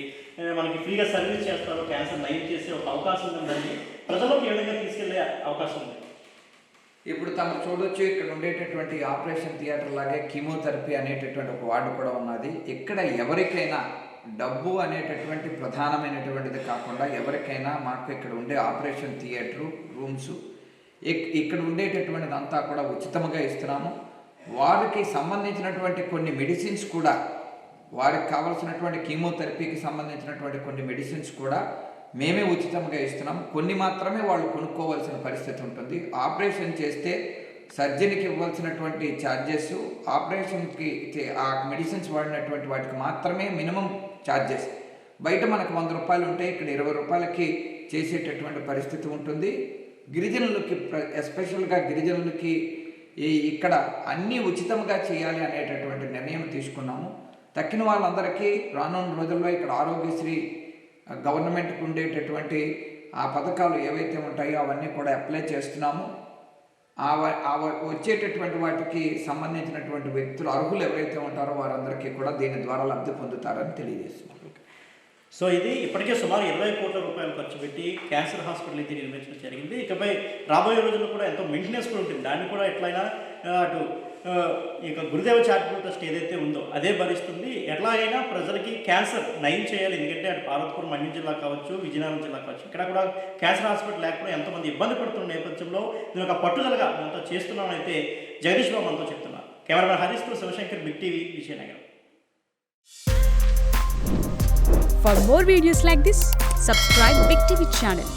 మనకి ఫ్రీగా సర్వీస్ చేస్తారు, క్యాన్సర్ నయం చేసే ఒక అవకాశం ఉందండి. ప్రజల్లోకి ఏ విధంగా తీసుకెళ్లే అవకాశం ఉంది? ఇప్పుడు తమకు చూడొచ్చు, ఇక్కడ ఉండేటటువంటి ఆపరేషన్ థియేటర్ లాగే కీమోథెరపీ అనేటటువంటి ఒక వార్డు కూడా ఉన్నది. ఇక్కడ ఎవరికైనా డబ్బు అనేటటువంటి ప్రధానమైనటువంటిది కాకుండా ఎవరికైనా మాకు ఇక్కడ ఉండే ఆపరేషన్ థియేటరు రూమ్స్ ఇక్కడ ఉండేటటువంటిది అంతా కూడా ఉచితంగా ఇస్తున్నాము. వారికి సంబంధించినటువంటి కొన్ని మెడిసిన్స్ కూడా, వారికి కావాల్సినటువంటి కీమోథెరపీకి సంబంధించినటువంటి కొన్ని మెడిసిన్స్ కూడా మేమే ఉచితంగా ఇస్తున్నాము. కొన్ని మాత్రమే వాళ్ళు కొనుక్కోవాల్సిన పరిస్థితి ఉంటుంది. ఆపరేషన్ చేస్తే సర్జరీకి ఇవ్వాల్సినటువంటి ఛార్జెస్, ఆపరేషన్కి ఆ మెడిసిన్స్ వాడినటువంటి వాటికి మాత్రమే మినిమం ఛార్జెస్. బయట మనకు 100 రూపాయలు ఉంటే ఇక్కడ 20 రూపాయలకి చేసేటటువంటి పరిస్థితి ఉంటుంది. గిరిజనులకి ఎస్పెషల్గా గిరిజనులకి ఇక్కడ అన్నీ ఉచితంగా చేయాలి అనేటటువంటి నిర్ణయం తీసుకున్నాము. తక్కిన వాళ్ళందరికీ రానున్న రోజుల్లో ఇక్కడ ఆరోగ్యశ్రీ గవర్నమెంట్కి ఉండేటటువంటి ఆ పథకాలు ఏవైతే ఉంటాయో అవన్నీ కూడా అప్లై చేస్తున్నాము. వచ్చేటటువంటి వాటికి సంబంధించినటువంటి వ్యక్తులు అర్హులు ఎవరైతే ఉంటారో వారందరికీ కూడా దీని ద్వారా లబ్ధి పొందుతారని తెలియజేస్తున్నారు. సో ఇది ఇప్పటికే సుమారు 20 కోట్ల రూపాయలు ఖర్చు పెట్టి క్యాన్సర్ హాస్పిటల్ అయితే నిర్మించడం జరిగింది. ఇకపై రాబోయే రోజుల్లో కూడా ఎంతో మెయింటెనెన్స్ కూడా ఉంటుంది. దాన్ని కూడా ఎట్లయినా అటు ఇక గురుదేవ చారిటబుల్ ట్రస్ట్ ఏదైతే ఉందో అదే భరిస్తుంది. ఎట్లాగైనా ప్రజలకి క్యాన్సర్ నయం చేయాలి. ఎందుకంటే అటు పార్వతీపురం మన్యం జిల్లా కావచ్చు, విజయనగరం జిల్లా కావచ్చు, ఇక్కడ కూడా క్యాన్సర్ హాస్పిటల్ లేకపోతే ఎంతోమంది ఇబ్బంది పడుతున్న నేపథ్యంలో నేను ఒక పట్టుదలగా మనతో చేస్తున్నామని అయితే జగదీష్ బాబు మనతో చెప్తున్నారు. కెమెరామెన్ హరీష్తో Sivasankar, big TV, Vizianagaram. For more videos like this, subscribe Big TV channel.